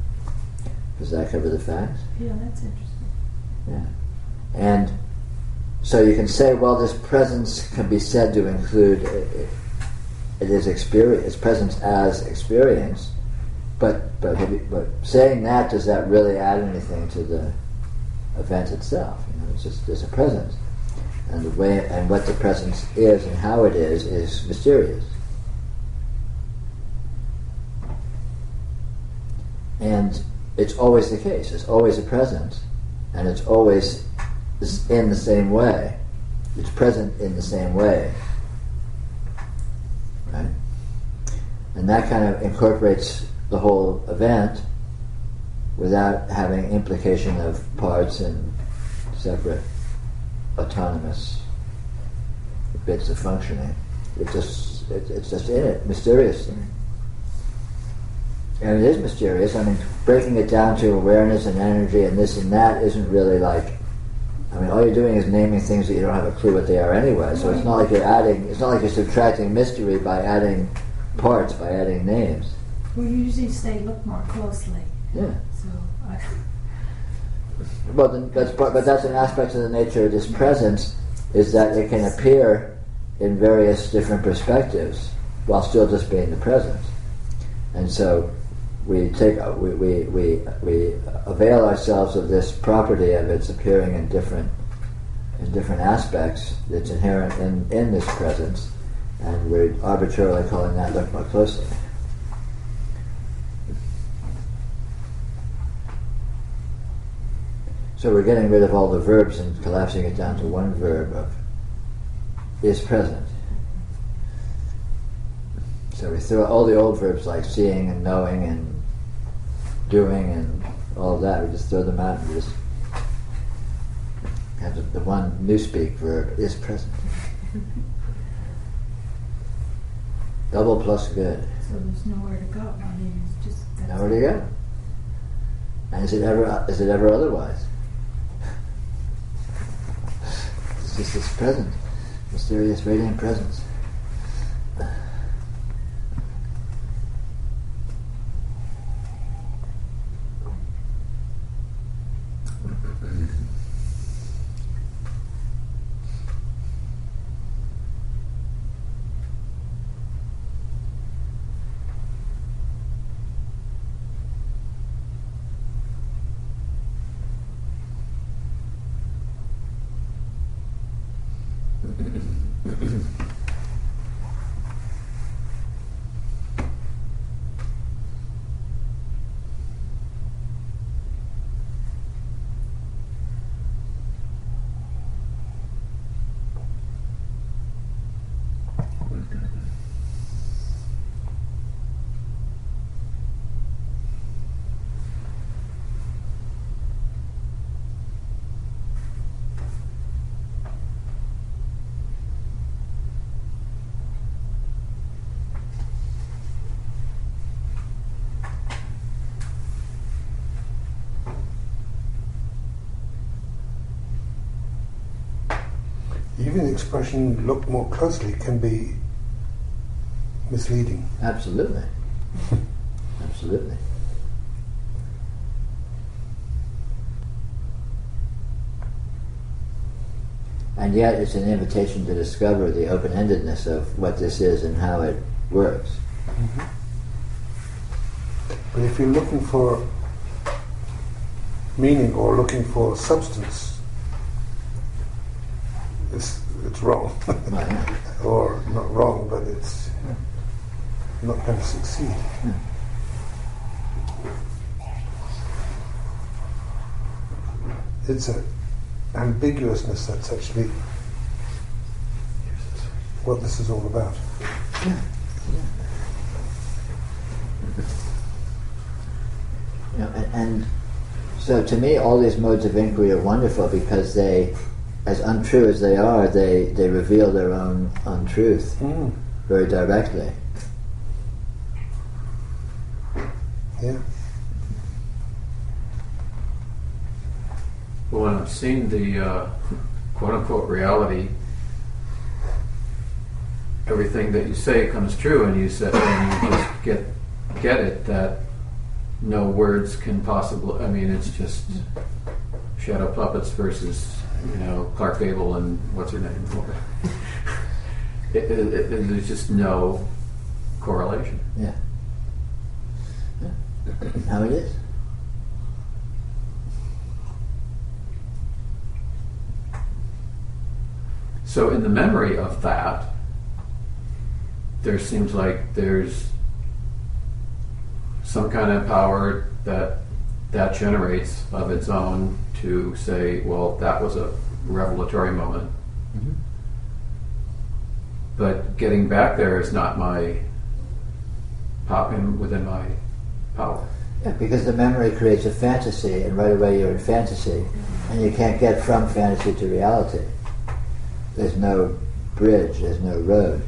Speaker 2: Does that cover the facts?
Speaker 4: Yeah, that's interesting.
Speaker 2: Yeah. And so you can say, well, this presence can be said to include it is experience, it's presence as experience. But saying that, does that really add anything to the event itself? It's just there's a presence, and the way and what the presence is and how it is mysterious. And it's always the case. It's always a presence, and it's always in the same way. It's present in the same way, right? And that kind of incorporates the whole event without having implication of parts and separate autonomous bits of functioning. It's just in it, mysteriously. And it is mysterious. I mean, breaking it down to awareness and energy and this and that isn't really like, I mean, all you're doing is naming things that you don't have a clue what they are anyway. So it's not like you're subtracting mystery by adding parts, by adding names.
Speaker 4: Well, you usually say look more closely.
Speaker 2: Yeah.
Speaker 4: So
Speaker 2: Well, then but that's an aspect of the nature of this presence, is that it can appear in various different perspectives while still just being the presence. And so we avail ourselves of this property of its appearing in different aspects that's inherent in this presence, and we're arbitrarily calling that look more closely. So we're getting rid of all the verbs and collapsing it down to one verb of is present. So we throw all the old verbs like seeing and knowing and doing and all of that, we just throw them out and we just have the one newspeak verb is present. Double plus good.
Speaker 4: So there's nowhere to go. I mean, it's just that's
Speaker 2: Nowhere to go. And is it ever otherwise? It's just this present, mysterious, radiant presence.
Speaker 1: Even the expression look more closely can be misleading.
Speaker 2: Absolutely. Absolutely. And yet it's an invitation to discover the open-endedness of what this is and how it works.
Speaker 1: Mm-hmm. But if you're looking for meaning or looking for substance, it's wrong.
Speaker 2: Right.
Speaker 1: Or not wrong, but it's not going to succeed. It's an ambiguousness that's actually what this is all about.
Speaker 2: You know, and so to me, all these modes of inquiry are wonderful because they, as untrue as they are, they reveal their own untruth very directly.
Speaker 1: Yeah.
Speaker 7: Well, when I'm seeing the quote-unquote reality, everything that you say comes true, and you said, and you just get it that no words can possibly. I mean, it's just shadow puppets versus Clark Gable and what's her name. There's just no correlation.
Speaker 2: Yeah. How it is.
Speaker 7: So in the memory of that, there seems like there's some kind of power that generates of its own to say, well, that was a revelatory moment.
Speaker 2: Mm-hmm.
Speaker 7: But getting back there is not within my power.
Speaker 2: Yeah, because the memory creates a fantasy, and right away you're in fantasy, and you can't get from fantasy to reality. There's no bridge, there's no road.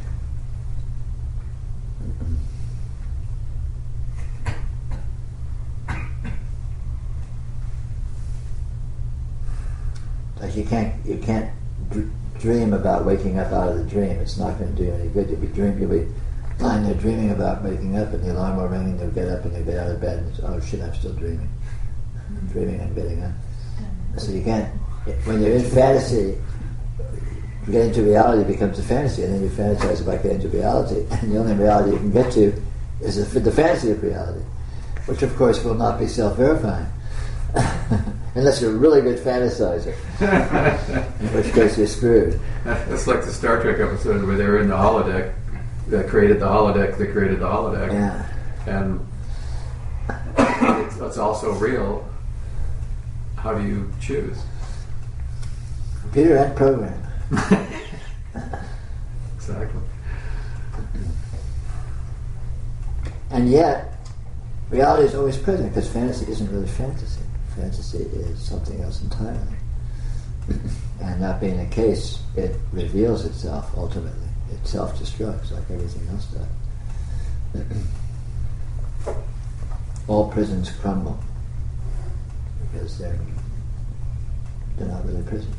Speaker 2: Like you can't dream about waking up out of the dream. It's not going to do you any good. You'll be lying there dreaming about waking up, and the alarm will ring, and you'll get up and you'll get out of bed, and it's, oh shit, I'm still dreaming. I'm dreaming, I'm getting up. So you can't, when you're in fantasy, getting into reality becomes a fantasy, and then you fantasize about getting to reality, and the only reality you can get to is the fantasy of reality, which of course will not be self-verifying. Unless you're a really good fantasizer, in which case you're screwed.
Speaker 7: It's like the Star Trek episode where they were in the holodeck that created the holodeck that created the holodeck.
Speaker 2: Yeah.
Speaker 7: And it's also real. How do you choose?
Speaker 2: Computer and program.
Speaker 7: Exactly.
Speaker 2: And yet, reality is always present, because fantasy isn't really fantasy. Fantasy is something else entirely. And that being the case, it reveals itself ultimately. It self-destructs like everything else does. All prisons crumble because they're not really prisons.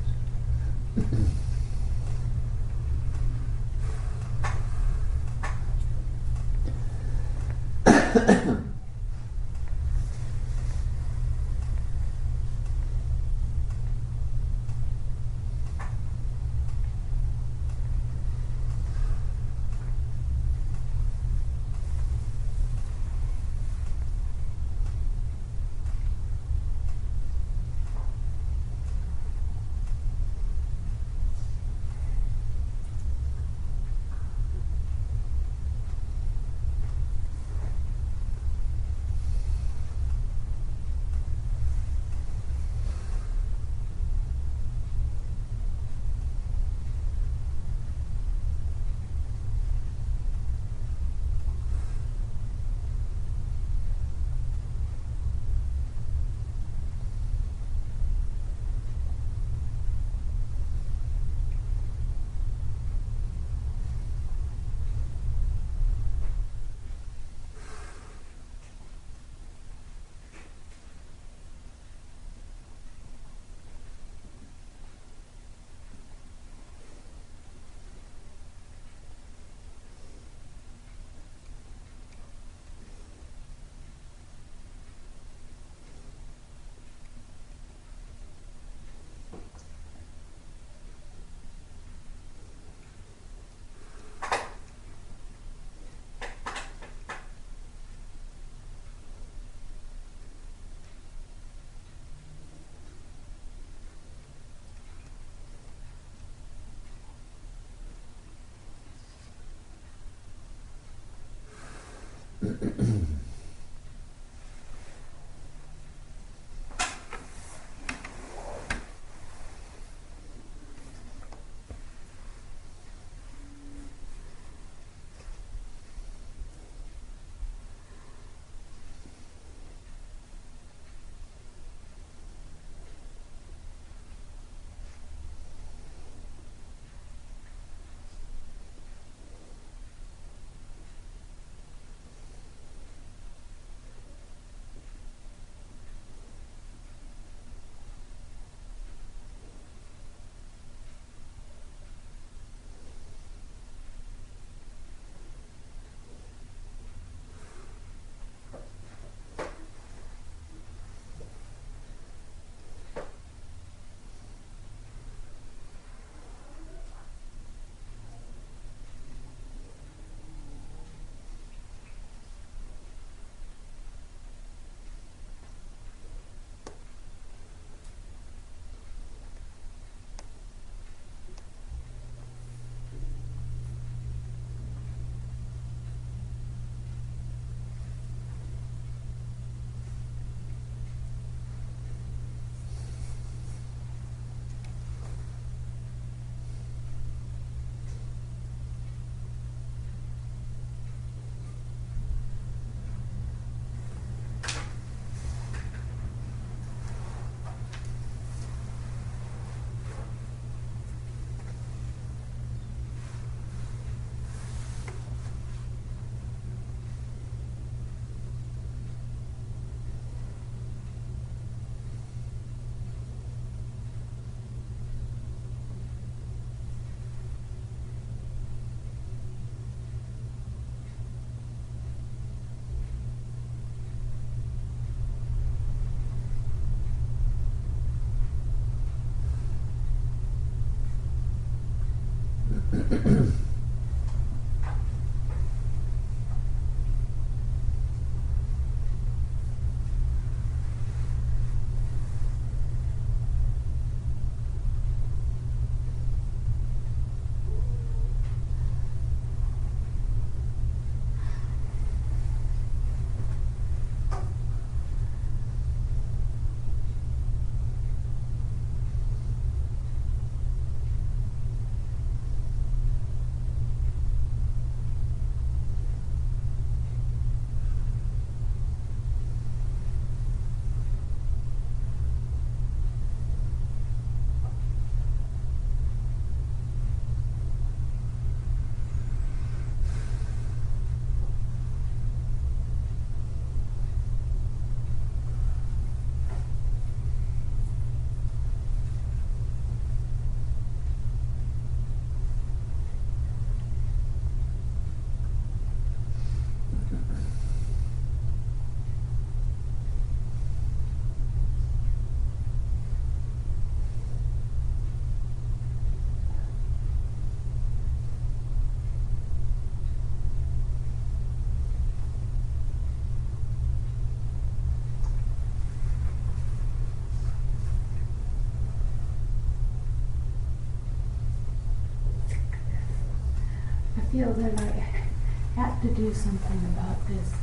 Speaker 4: I feel that I have to do something about this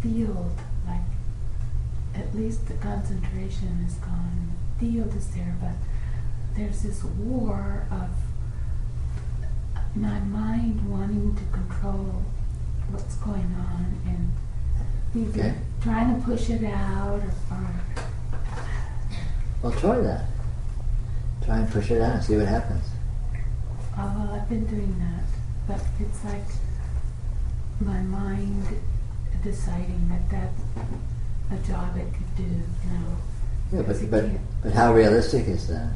Speaker 4: field. Like, at least the concentration is gone. The field is there, but there's this war of my mind wanting to control what's going on and either trying to push it out or
Speaker 2: Well, try that. Try and push it out and see what happens.
Speaker 4: well, I've been doing that, but it's like my mind deciding that that's a job it could do, you know.
Speaker 2: Yeah,
Speaker 4: Because it
Speaker 2: but
Speaker 4: can't-
Speaker 2: but how realistic is that?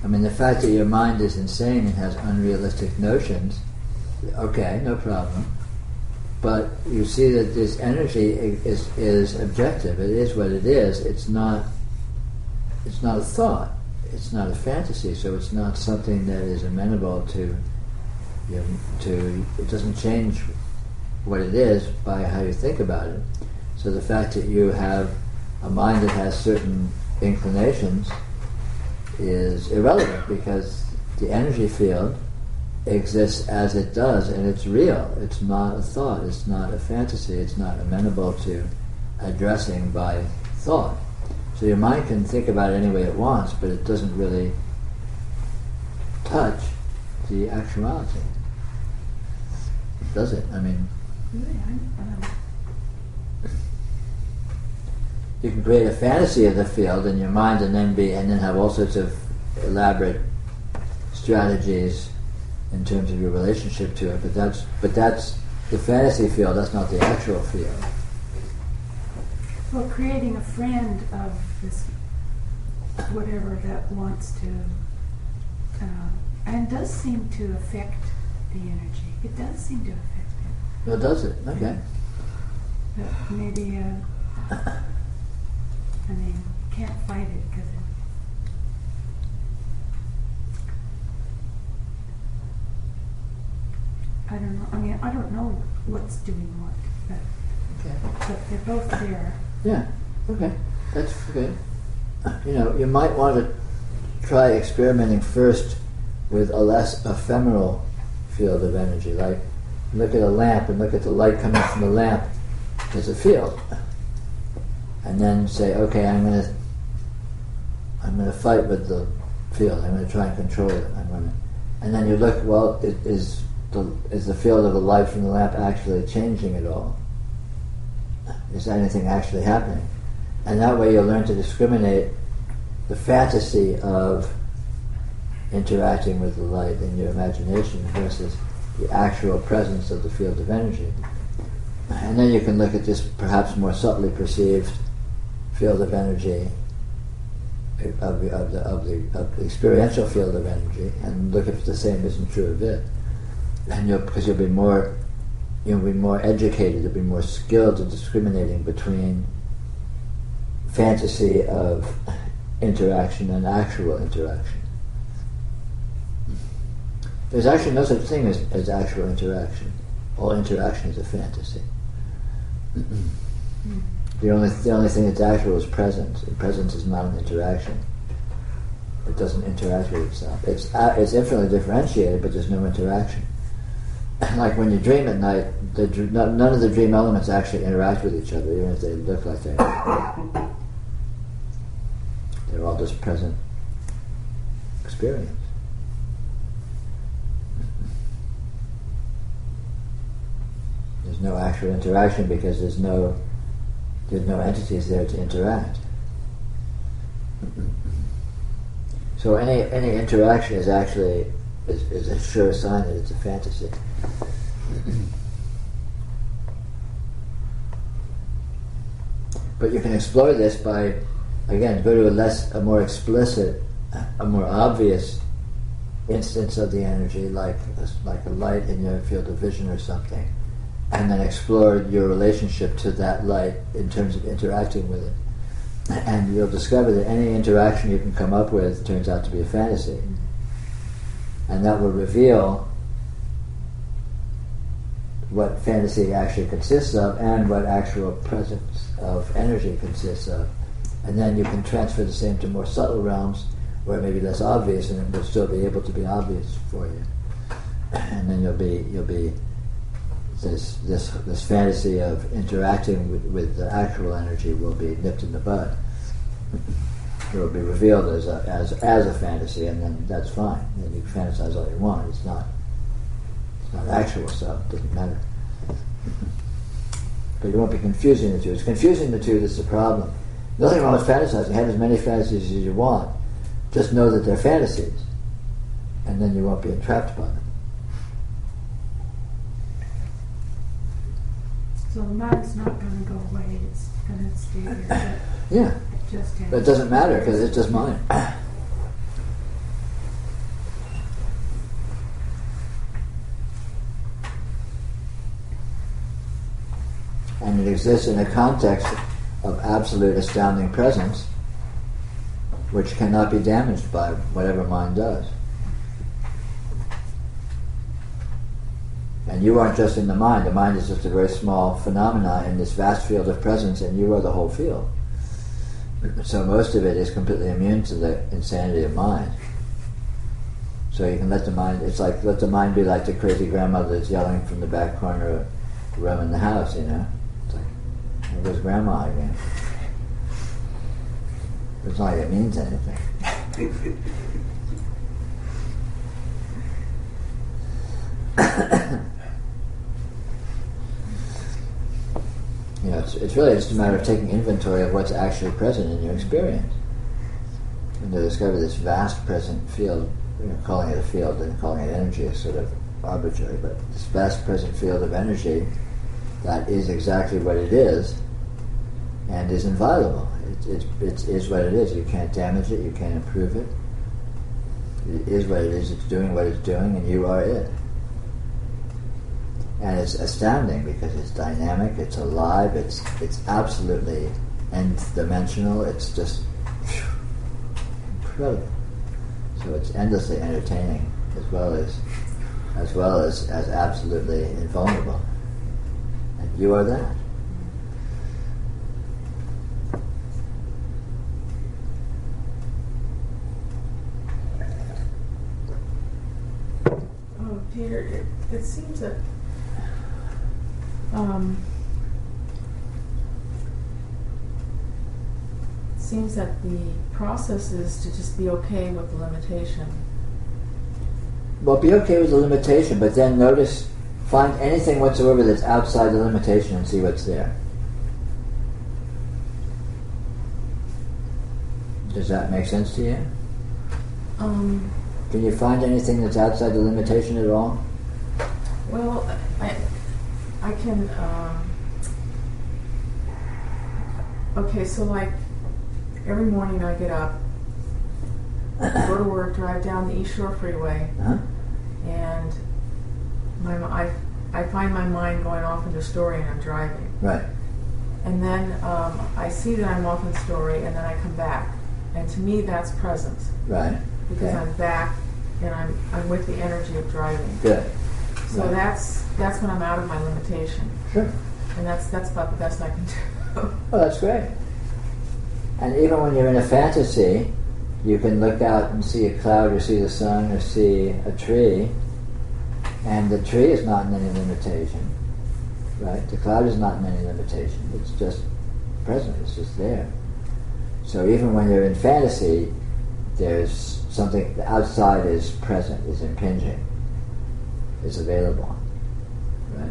Speaker 2: I mean, the fact that your mind is insane and has unrealistic notions, okay, no problem. But you see that this energy is objective. It is what it is. It's not a thought. It's not a fantasy. So it's not something that is amenable to it doesn't change what it is by how you think about it. So the fact that you have a mind that has certain inclinations is irrelevant, because the energy field exists as it does, and it's real. It's not a thought. It's not a fantasy. It's not amenable to addressing by thought. So your mind can think about it any way it wants, but it doesn't really touch the actuality, does it? I mean,
Speaker 4: Really,
Speaker 2: you can create a fantasy of the field in your mind, and then have all sorts of elaborate strategies in terms of your relationship to it. But that's the fantasy field. That's not the actual field.
Speaker 4: well, creating a friend of this whatever that wants to, and does seem to affect the energy. It does seem to affect it.
Speaker 2: Well, does it? Okay.
Speaker 4: But maybe, I mean, you can't fight it because I don't know. I mean, I don't know what's doing what,
Speaker 2: Okay.
Speaker 4: but they're both there.
Speaker 2: Yeah. Okay. That's good. You might want to try experimenting first with a less ephemeral field of energy. Like, look at a lamp and look at the light coming from the lamp as a field, and then say, okay, I'm going to fight with the field. I'm going to try and control it. And then you look. Well, is the field of the light from the lamp actually changing at all? Is anything actually happening? And that way you'll learn to discriminate the fantasy of interacting with the light in your imagination versus the actual presence of the field of energy. And then you can look at this perhaps more subtly perceived field of energy, of the experiential field of energy, and look if the same isn't true of it. And because you'll be more educated, you'll be more skilled at discriminating between fantasy of interaction and actual interaction. There's actually no such thing as actual interaction. All interaction is a fantasy. The only thing that's actual is presence, and presence is not an interaction. It doesn't interact with itself. It's infinitely differentiated, but there's no interaction. Like when you dream at night, none of the dream elements actually interact with each other, even if they look like they are. They're all just present experience. There's no actual interaction because there's no entities there to interact. So any interaction is actually is a sure sign that it's a fantasy. But you can explore this by, again, go to a more explicit, a more obvious instance of the energy, like a light in your field of vision or something, and then explore your relationship to that light in terms of interacting with it. And you'll discover that any interaction you can come up with turns out to be a fantasy. And that will reveal what fantasy actually consists of and what actual presence of energy consists of. And then you can transfer the same to more subtle realms where it may be less obvious, and it will still be able to be obvious for you. And then you'll be this fantasy of interacting with the actual energy will be nipped in the bud. It will be revealed as a fantasy, and then that's fine. Then you can fantasize all you want. It's not actual, so it doesn't matter. But you won't be confusing the two. It's confusing the two that's the problem. Nothing wrong with fantasizing. Have as many fantasies as you want. Just know that they're fantasies, and then you won't be entrapped by them.
Speaker 4: So the mind's not going to go away, it's going to stay here.
Speaker 2: Yeah. But it doesn't matter because it's just mind. And it exists in a context of absolute astounding presence, which cannot be damaged by whatever mind does. And you aren't just in the mind. The mind is just a very small phenomena in this vast field of presence, and you are the whole field. So most of it is completely immune to the insanity of mind. So you can let the mind, it's like, let the mind be like the crazy grandmother that's yelling from the back corner of the room in the house, you know? It's like, there goes grandma again. It's not like it means anything. You know, it's really just a matter of taking inventory of what's actually present in your experience, and to discover this vast present field. You know, calling it a field and calling it energy is sort of arbitrary, but this vast present field of energy that is exactly what it is and is inviolable. It is what it is. You can't damage it. You can't improve it. It is what it is. It's doing what it's doing, and you are it. And it's astounding because it's dynamic, it's alive, it's absolutely nth-dimensional, it's just incredible. So it's endlessly entertaining as well as absolutely invulnerable. And you are that.
Speaker 6: Oh, Peter, it seems that the process is to just be okay with the limitation.
Speaker 2: Well, be okay with the limitation, but then find anything whatsoever that's outside the limitation and see what's there. Does that make sense to you? Can you find anything that's outside the limitation at all?
Speaker 6: Well, I can, okay, so like every morning I get up, go to work, drive down the East Shore Freeway, and I find my mind going off into story and I'm driving.
Speaker 2: Right.
Speaker 6: And then I see that I'm off in story, and then I come back. And to me, that's presence.
Speaker 2: Right.
Speaker 6: Because
Speaker 2: Okay.
Speaker 6: I'm back, and I'm with the energy of driving.
Speaker 2: Good.
Speaker 6: So
Speaker 2: Right.
Speaker 6: that's when I'm out of my limitation.
Speaker 2: Sure.
Speaker 6: And that's about the best I can do.
Speaker 2: Well, that's great. And even when you're in a fantasy, you can look out and see a cloud, or see the sun, or see a tree, and the tree is not in any limitation, right? The cloud is not in any limitation. It's just present. It's just there. So even when you're in fantasy, there's something, the outside is present, is impinging, is available, right?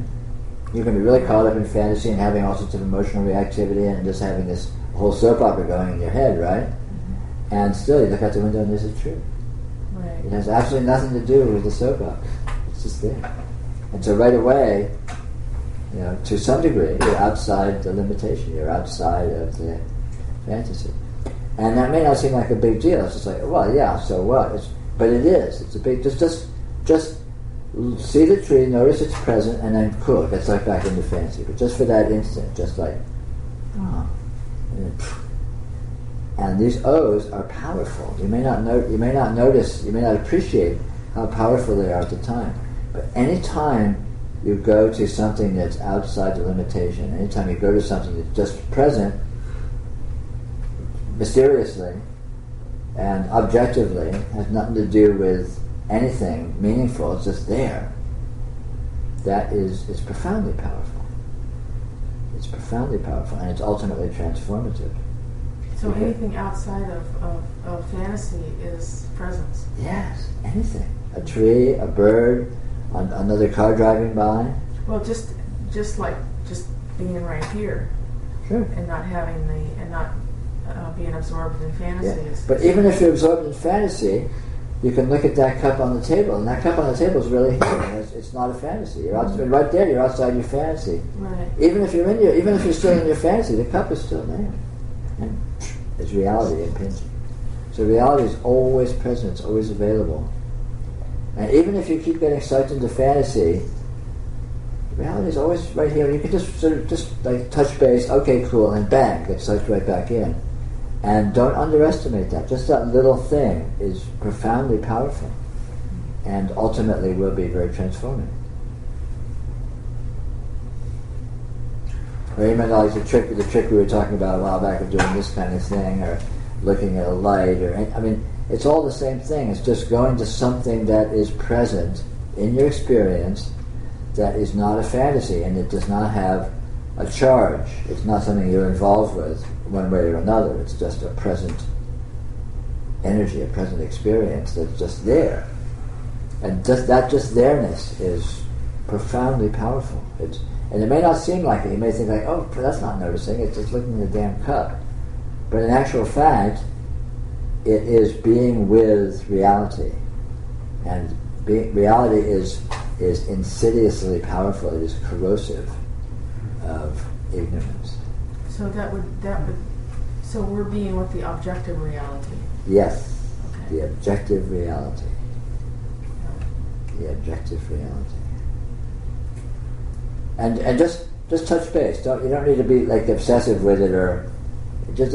Speaker 2: You can be really caught up in fantasy and having all sorts of emotional reactivity and just having this whole soap opera going in your head, right?
Speaker 6: Mm-hmm.
Speaker 2: And still, you look out the window and there's a tree.
Speaker 6: Right.
Speaker 2: It has absolutely nothing to do with the soap opera. It's just there. And so right away, to some degree, you're outside the limitation. You're outside of the fantasy. And that may not seem like a big deal. It's just like, well, yeah, so what? But it is. It's a big... Just see the tree, notice it's present, and then cool, it gets like back into fantasy. But just for that instant, just like, oh, and these O's are powerful. You may not notice, you may not appreciate how powerful they are at the time. But any time you go to something that's outside the limitation, anytime you go to something that's just present, mysteriously and objectively, has nothing to do with anything meaningful, it's just there. It's profoundly powerful. It's profoundly powerful, and it's ultimately transformative.
Speaker 6: So anything outside of fantasy is presence.
Speaker 2: Yes, anything. A tree, a bird, another car driving by.
Speaker 6: Well, just being right here.
Speaker 2: Sure.
Speaker 6: And not having being absorbed in fantasy.
Speaker 2: Yeah. But even if you're absorbed in fantasy, you can look at that cup on the table, and that cup on the table is really here. It's not a fantasy. You're right there. You're outside your fantasy.
Speaker 6: Right.
Speaker 2: Even if you're still in your fantasy, the cup is still there, and it's reality impinging. So reality is always present. It's always available. And even if you keep getting sucked into fantasy, reality is always right here. You can just like touch base. Okay, cool, and bang, get sucked right back in. And don't underestimate that. Just that little thing is profoundly powerful, and ultimately will be very transformative. Or even like the trick we were talking about a while back of doing this kind of thing, or looking at a light, it's all the same thing. It's just going to something that is present in your experience, that is not a fantasy, and it does not have a charge. It's not something you're involved with one way or another. It's just a present energy, a present experience that's just there. And just there-ness is profoundly powerful. And it may not seem like it. You may think like, oh, that's not noticing. It's just looking at the damn cup. But in actual fact, it is being with reality. And reality is insidiously powerful. It is corrosive of ignorance.
Speaker 6: So so we're being with the objective reality.
Speaker 2: Yes,
Speaker 6: Okay.
Speaker 2: the objective reality. The objective reality. And just touch base. You don't need to be like obsessive with it, or just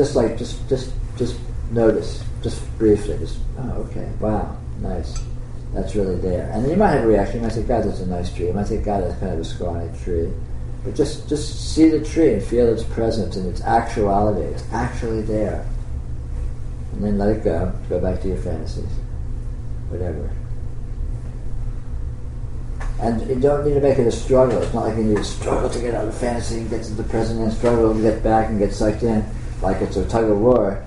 Speaker 2: notice, just briefly. Just okay, wow, nice. That's really there. And then you might have a reaction. You might say, God, that's a nice tree. You might think, God, that's kind of a scrawny tree. But just see the tree and feel its presence and its actuality. It's actually there. And then let it go. Go back to your fantasies. Whatever. And you don't need to make it a struggle. It's not like you need to struggle to get out of fantasy and get to the present and struggle and get back and get sucked in like it's a tug of war.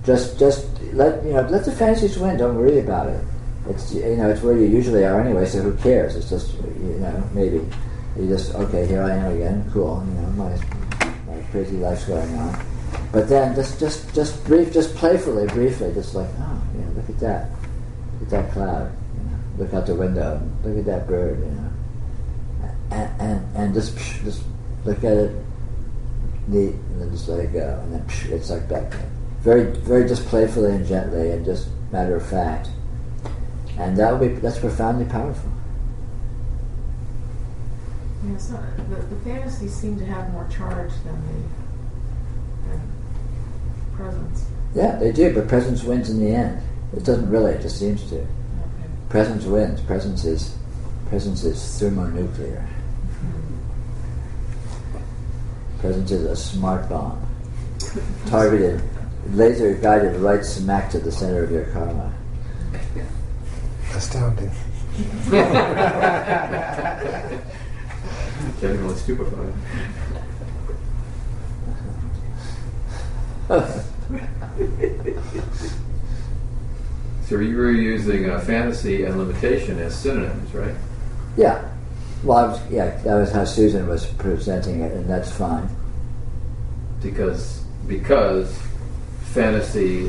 Speaker 2: Just let the fantasies win. Don't worry about it. It's it's where you usually are anyway. So who cares? It's just maybe. You just, okay, here I am again, cool, my crazy life's going on. But then just playfully, briefly, just like, look at that cloud, look out the window, look at that bird, and just look at it neat, and then just let it go, and then it's like back in. Very, very just playfully and gently, and just matter of fact. And that's profoundly powerful.
Speaker 6: Yeah, so the fantasies seem to have more charge than presence.
Speaker 2: Yeah, they do, but presence wins in the end. It doesn't really, it just seems to.
Speaker 6: Okay.
Speaker 2: Presence wins. Presence is thermonuclear. Presence is a smart bomb. Targeted, laser guided right smack to the center of your karma.
Speaker 1: Astounding.
Speaker 7: Genuinely stupefied. So you were using fantasy and limitation as synonyms, right?
Speaker 2: Yeah. Well, that was how Susan was presenting it, and that's fine.
Speaker 7: Because fantasy,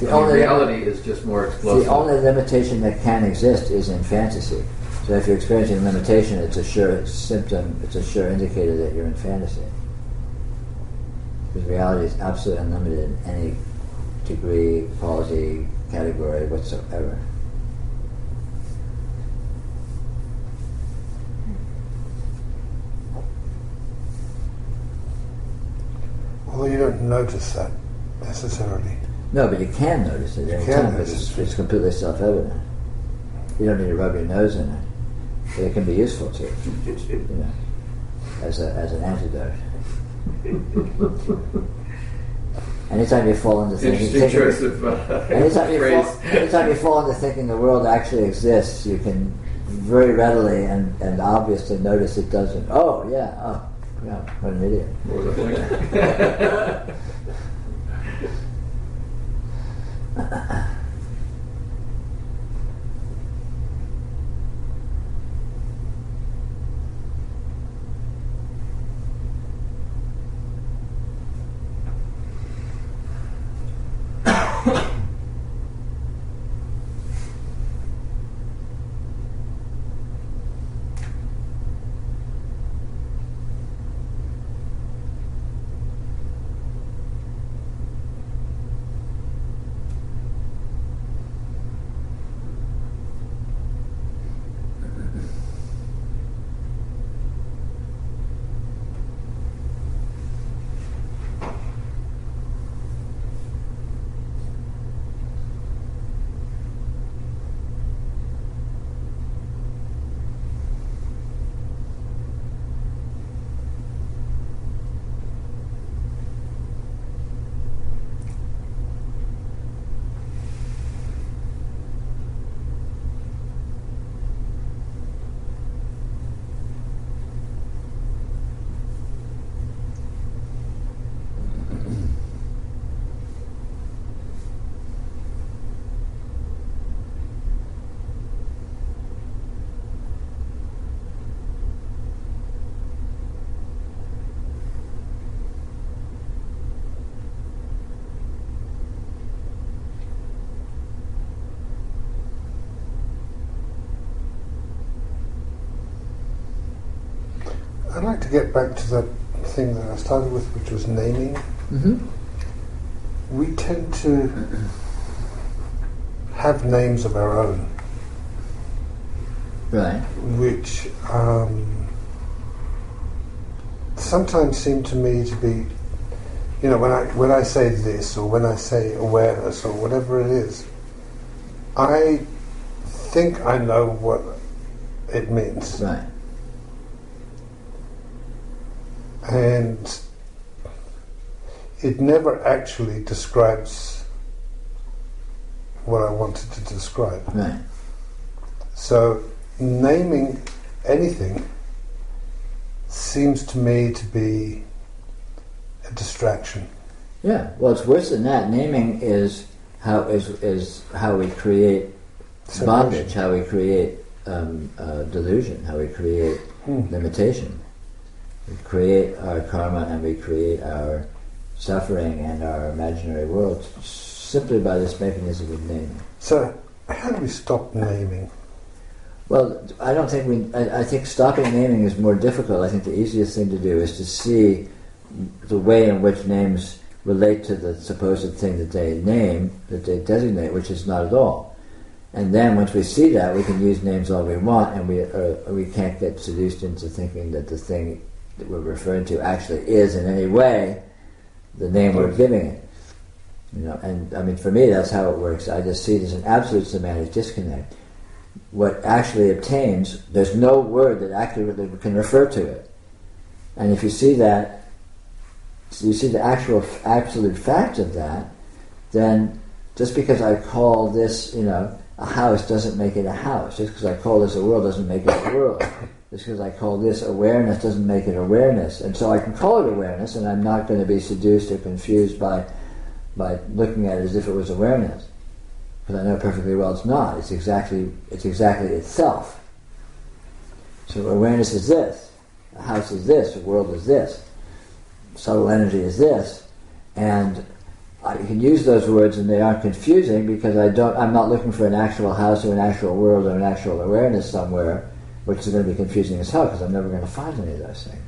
Speaker 7: reality is just more explosive.
Speaker 2: The only limitation that can exist is in fantasy. So if you're experiencing limitation, it's a sure symptom, it's a sure indicator that you're in fantasy. Because reality is absolutely unlimited in any degree, quality, category whatsoever.
Speaker 1: Although you don't notice that necessarily.
Speaker 2: No, but you can notice it every time, because it's completely self-evident. You don't need to rub your nose in it. But it can be useful to, as an antidote. Anytime you fall into thinking, anytime you fall into thinking the world actually exists, you can very readily and obviously notice it doesn't. Oh, yeah, what an idiot.
Speaker 1: I'd like to get back to that thing that I started with, which was naming.
Speaker 2: Mm-hmm.
Speaker 1: We tend to have names of our own,
Speaker 2: Right.
Speaker 1: which sometimes seem to me to be, when I say this or when I say awareness or whatever it is, I think I know what it means.
Speaker 2: Right.
Speaker 1: And it never actually describes what I wanted to describe.
Speaker 2: Right.
Speaker 1: So naming anything seems to me to be a distraction.
Speaker 2: Yeah. Well, it's worse than that. Naming is how we create bondage, how we create delusion, how we create limitation. We create our karma and we create our suffering and our imaginary world simply by this mechanism of naming.
Speaker 1: So how do we stop naming?
Speaker 2: Well, I don't think I think stopping naming is more difficult. I think the easiest thing to do is to see the way in which names relate to the supposed thing that they name, that they designate, which is not at all. And then once we see that, we can use names all we want, and we can't get seduced into thinking that the thing that we're referring to actually is in any way the name we're giving it. And I mean, for me, that's how it works. I just see it as an absolute semantic disconnect. What actually obtains, there's no word that accurately can refer to it. And if you see that, so you see the actual absolute fact of that, then just because I call this, a house doesn't make it a house. Just because I call this a world doesn't make it a world. Just because I call this awareness doesn't make it awareness. And so I can call it awareness, and I'm not going to be seduced or confused by looking at it as if it was awareness. Because I know perfectly well it's not. It's exactly itself. So awareness is this. A house is this. A world is this. Subtle energy is this. And I can use those words and they aren't confusing because I'm not looking for an actual house or an actual world or an actual awareness somewhere, which is going to be confusing as hell because I'm never going to find any of those things.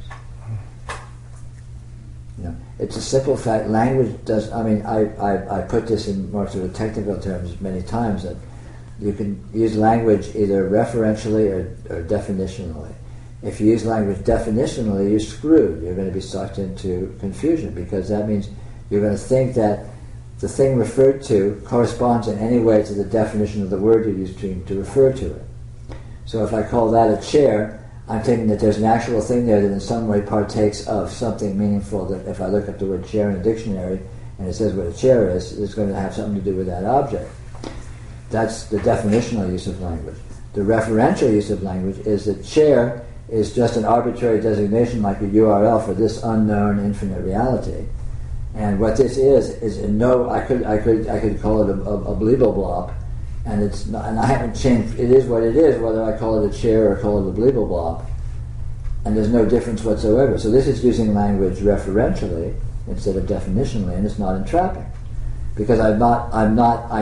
Speaker 2: It's a simple fact. Language does. I mean, I put this in more sort of technical terms many times that you can use language either referentially or definitionally. If you use language definitionally, you're screwed. You're going to be sucked into confusion because that means you're going to think that the thing referred to corresponds in any way to the definition of the word you're using to refer to it. So if I call that a chair, I'm thinking that there's an actual thing there that in some way partakes of something meaningful that if I look up the word chair in a dictionary and it says what a chair is, it's going to have something to do with that object. That's the definitional use of language. The referential use of language is that chair is just an arbitrary designation like a URL for this unknown infinite reality. And what this is I could call it a bleeble blob. And it's not, and I haven't changed. It is what it is, whether I call it a chair or call it a bleeble blob, and there's no difference whatsoever. So this is using language referentially instead of definitionally, and it's not entrapping, because I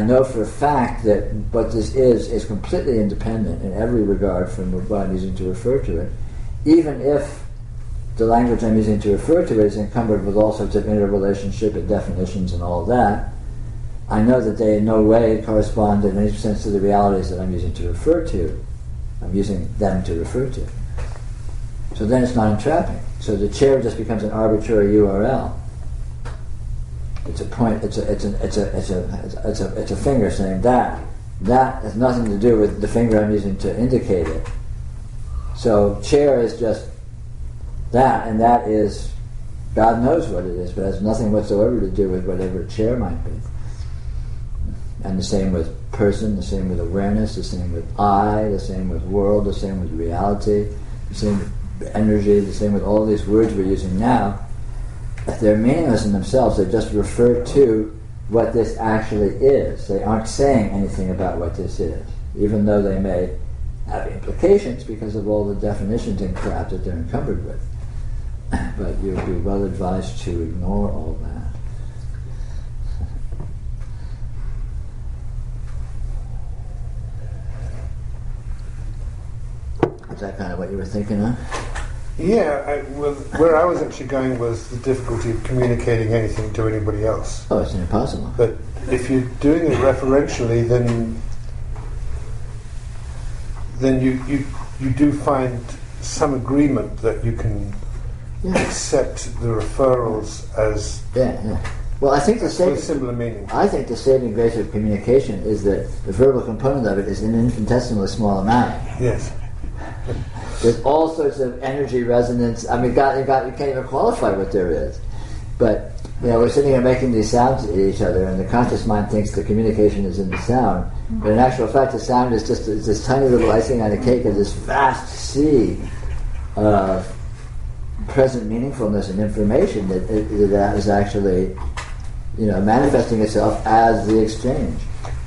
Speaker 2: know for a fact that what this is completely independent in every regard from what I'm using to refer to it, even if the language I'm using to refer to it is encumbered with all sorts of interrelationship and definitions and all that. I know that they in no way correspond in any sense to the realities that I'm using to refer to. I'm using them to refer to. So then it's not entrapping. So the chair just becomes an arbitrary URL. It's a point. It's a finger saying that. That has nothing to do with the finger I'm using to indicate it. So chair is just that, and that is God knows what it is, but it has nothing whatsoever to do with whatever a chair might be. And the same with person, the same with awareness, the same with I, the same with world, the same with reality, the same with energy, the same with all these words we're using now. If they're meaningless in themselves, they just refer to what this actually is. They aren't saying anything about what this is, even though they may have implications because of all the definitions and crap that they're encumbered with. But you'll be well advised to ignore all that. Is that kind of what you were thinking of?
Speaker 1: Yeah, where I was actually going was the difficulty of communicating anything to anybody else.
Speaker 2: Oh, it's impossible.
Speaker 1: But if you're doing it referentially, then you do find some agreement that you can accept the referrals as
Speaker 2: Well, I think
Speaker 1: with similar meaning.
Speaker 2: I think the saving grace of communication is that the verbal component of it is an infinitesimally small amount.
Speaker 1: Yes.
Speaker 2: There's all sorts of energy resonance. I mean, you can't even qualify what there is. But we're sitting here making these sounds at each other, and the conscious mind thinks the communication is in the sound. But in actual fact, the sound is just this tiny little icing on a cake of this vast sea of present meaningfulness and information that is actually, manifesting itself as the exchange.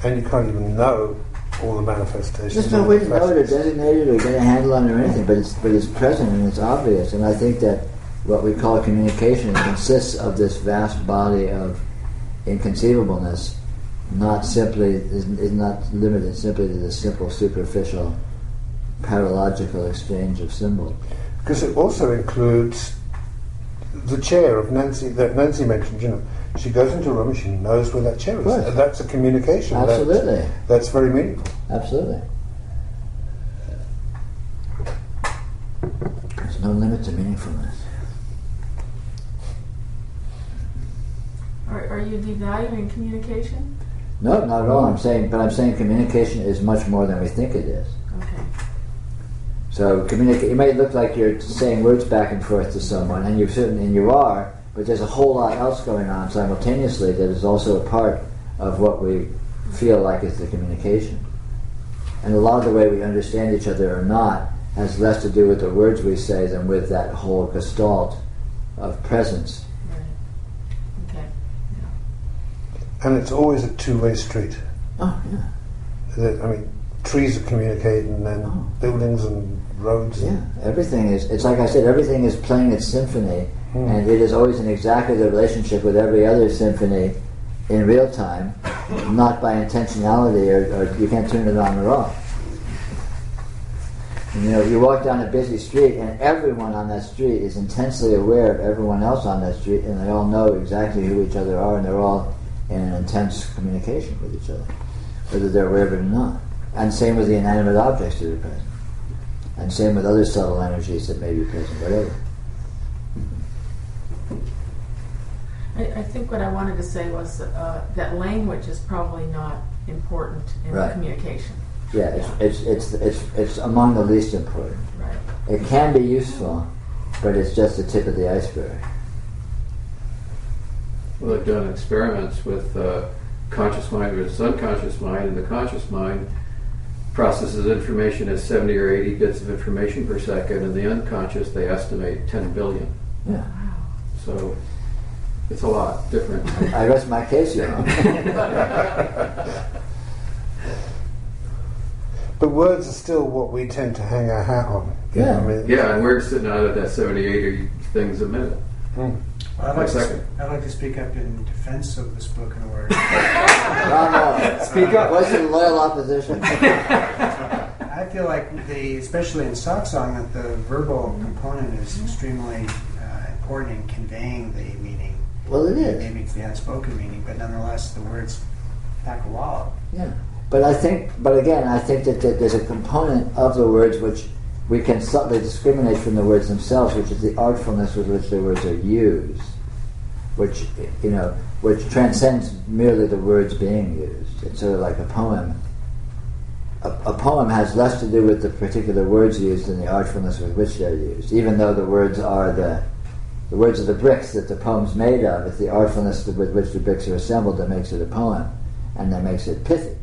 Speaker 1: And you can't even know all the manifestations.
Speaker 2: There's no way to know it or designate it or get a handle on it or anything, but it's present and it's obvious. And I think that what we call communication consists of this vast body of inconceivableness, is not limited simply to the simple, superficial, paralogical exchange of symbols.
Speaker 1: Because it also includes the chair of Nancy that Nancy mentioned. She goes into a room and she knows where that chair is.
Speaker 2: Right.
Speaker 1: That's a communication.
Speaker 2: Absolutely.
Speaker 1: That's very meaningful.
Speaker 2: Absolutely. There's no limit to meaningfulness.
Speaker 6: Are you devaluing communication?
Speaker 2: No, not at all. I'm saying communication is much more than we think it is.
Speaker 6: Okay.
Speaker 2: So it may look like you're saying words back and forth to someone, and you are, but there's a whole lot else going on simultaneously that is also a part of what we feel like is the communication. And a lot of the way we understand each other or not has less to do with the words we say than with that whole gestalt of presence.
Speaker 6: Right. Okay.
Speaker 1: And it's always a two-way street.
Speaker 2: Oh, yeah.
Speaker 1: I mean, trees are communicating, and buildings and roads.
Speaker 2: Yeah, everything is, it's like I said, everything is playing its symphony, and it is always in exactly the relationship with every other symphony in real time, not by intentionality, or you can't turn it on or off. And, you walk down a busy street, and everyone on that street is intensely aware of everyone else on that street, and they all know exactly who each other are, and they're all in an intense communication with each other, whether they're aware of it or not. And same with the inanimate objects that are present. And same with other subtle energies that may be present, whatever.
Speaker 6: I think what I wanted to say was that language is probably not important in
Speaker 2: Right.
Speaker 6: communication.
Speaker 2: Yeah, it's among the least important.
Speaker 6: Right.
Speaker 2: It can be useful, but it's just the tip of the iceberg.
Speaker 7: Well, I've done experiments with conscious mind versus unconscious mind, and the conscious mind processes information as 70 or 80 bits of information per second, and the unconscious, they estimate 10 billion.
Speaker 2: Yeah.
Speaker 7: So it's a lot different.
Speaker 2: I rest my case,
Speaker 1: But words are still what we tend to hang our hat on. You know what I mean?
Speaker 7: Yeah, and we're sitting out at that 70, 80 things a minute.
Speaker 5: Well, I'd like to speak up in defense of the spoken word.
Speaker 2: No.
Speaker 9: Speak up.
Speaker 2: What's the loyal opposition?
Speaker 5: I feel like especially in satsang, that the verbal component is extremely important in conveying the meaning.
Speaker 2: Well, it is.
Speaker 5: Maybe it's the unspoken meaning, but nonetheless, the words pack a wallop.
Speaker 2: Yeah. But again, I think that there's a component of the words which we can subtly discriminate from the words themselves, which is the artfulness with which the words are used, which transcends merely the words being used. It's sort of like a poem. A poem has less to do with the particular words used than the artfulness with which they're used, even though the words are the words are the bricks that the poem's made of. It's the artfulness with which the bricks are assembled that makes it a poem, and that makes it pithy.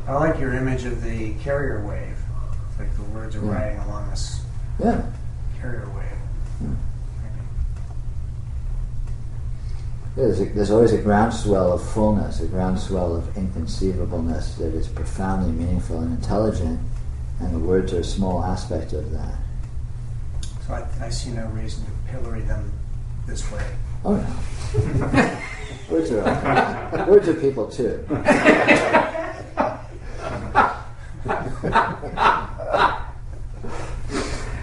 Speaker 5: I like your image of the carrier wave. It's like the words are riding along this carrier wave.
Speaker 2: There's always a groundswell of fullness, a groundswell of inconceivableness that is profoundly meaningful and intelligent, and the words are a small aspect of that.
Speaker 5: So I see no reason to pillory them this way.
Speaker 2: Oh no. Words are people too.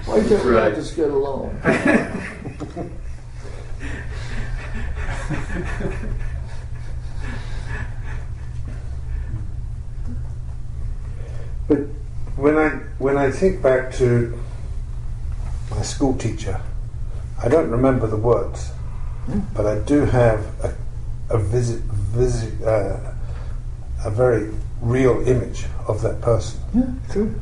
Speaker 2: Why can't we all just get along?
Speaker 1: But when I think back to my school teacher, I don't remember the words, but I do have a very real image of that person.
Speaker 2: Yeah, true.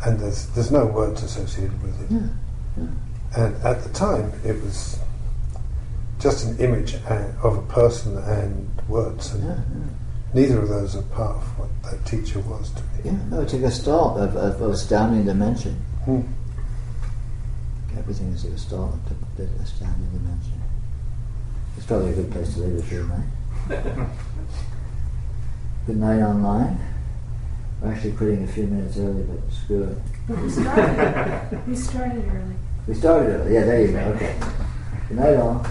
Speaker 1: And there's no words associated with it.
Speaker 2: Yeah.
Speaker 1: And at the time, it was just an image of a person and words, and neither of those are part of what that teacher was to me.
Speaker 2: Yeah, no, it's a gestalt of astounding dimension. Everything is a gestalt of astounding dimension. It's probably a good place to leave it for tonight. Good night online. We're actually quitting a few minutes early, but screw it.
Speaker 4: We started early.
Speaker 2: We started early. Yeah, there you go. Okay. Good night all.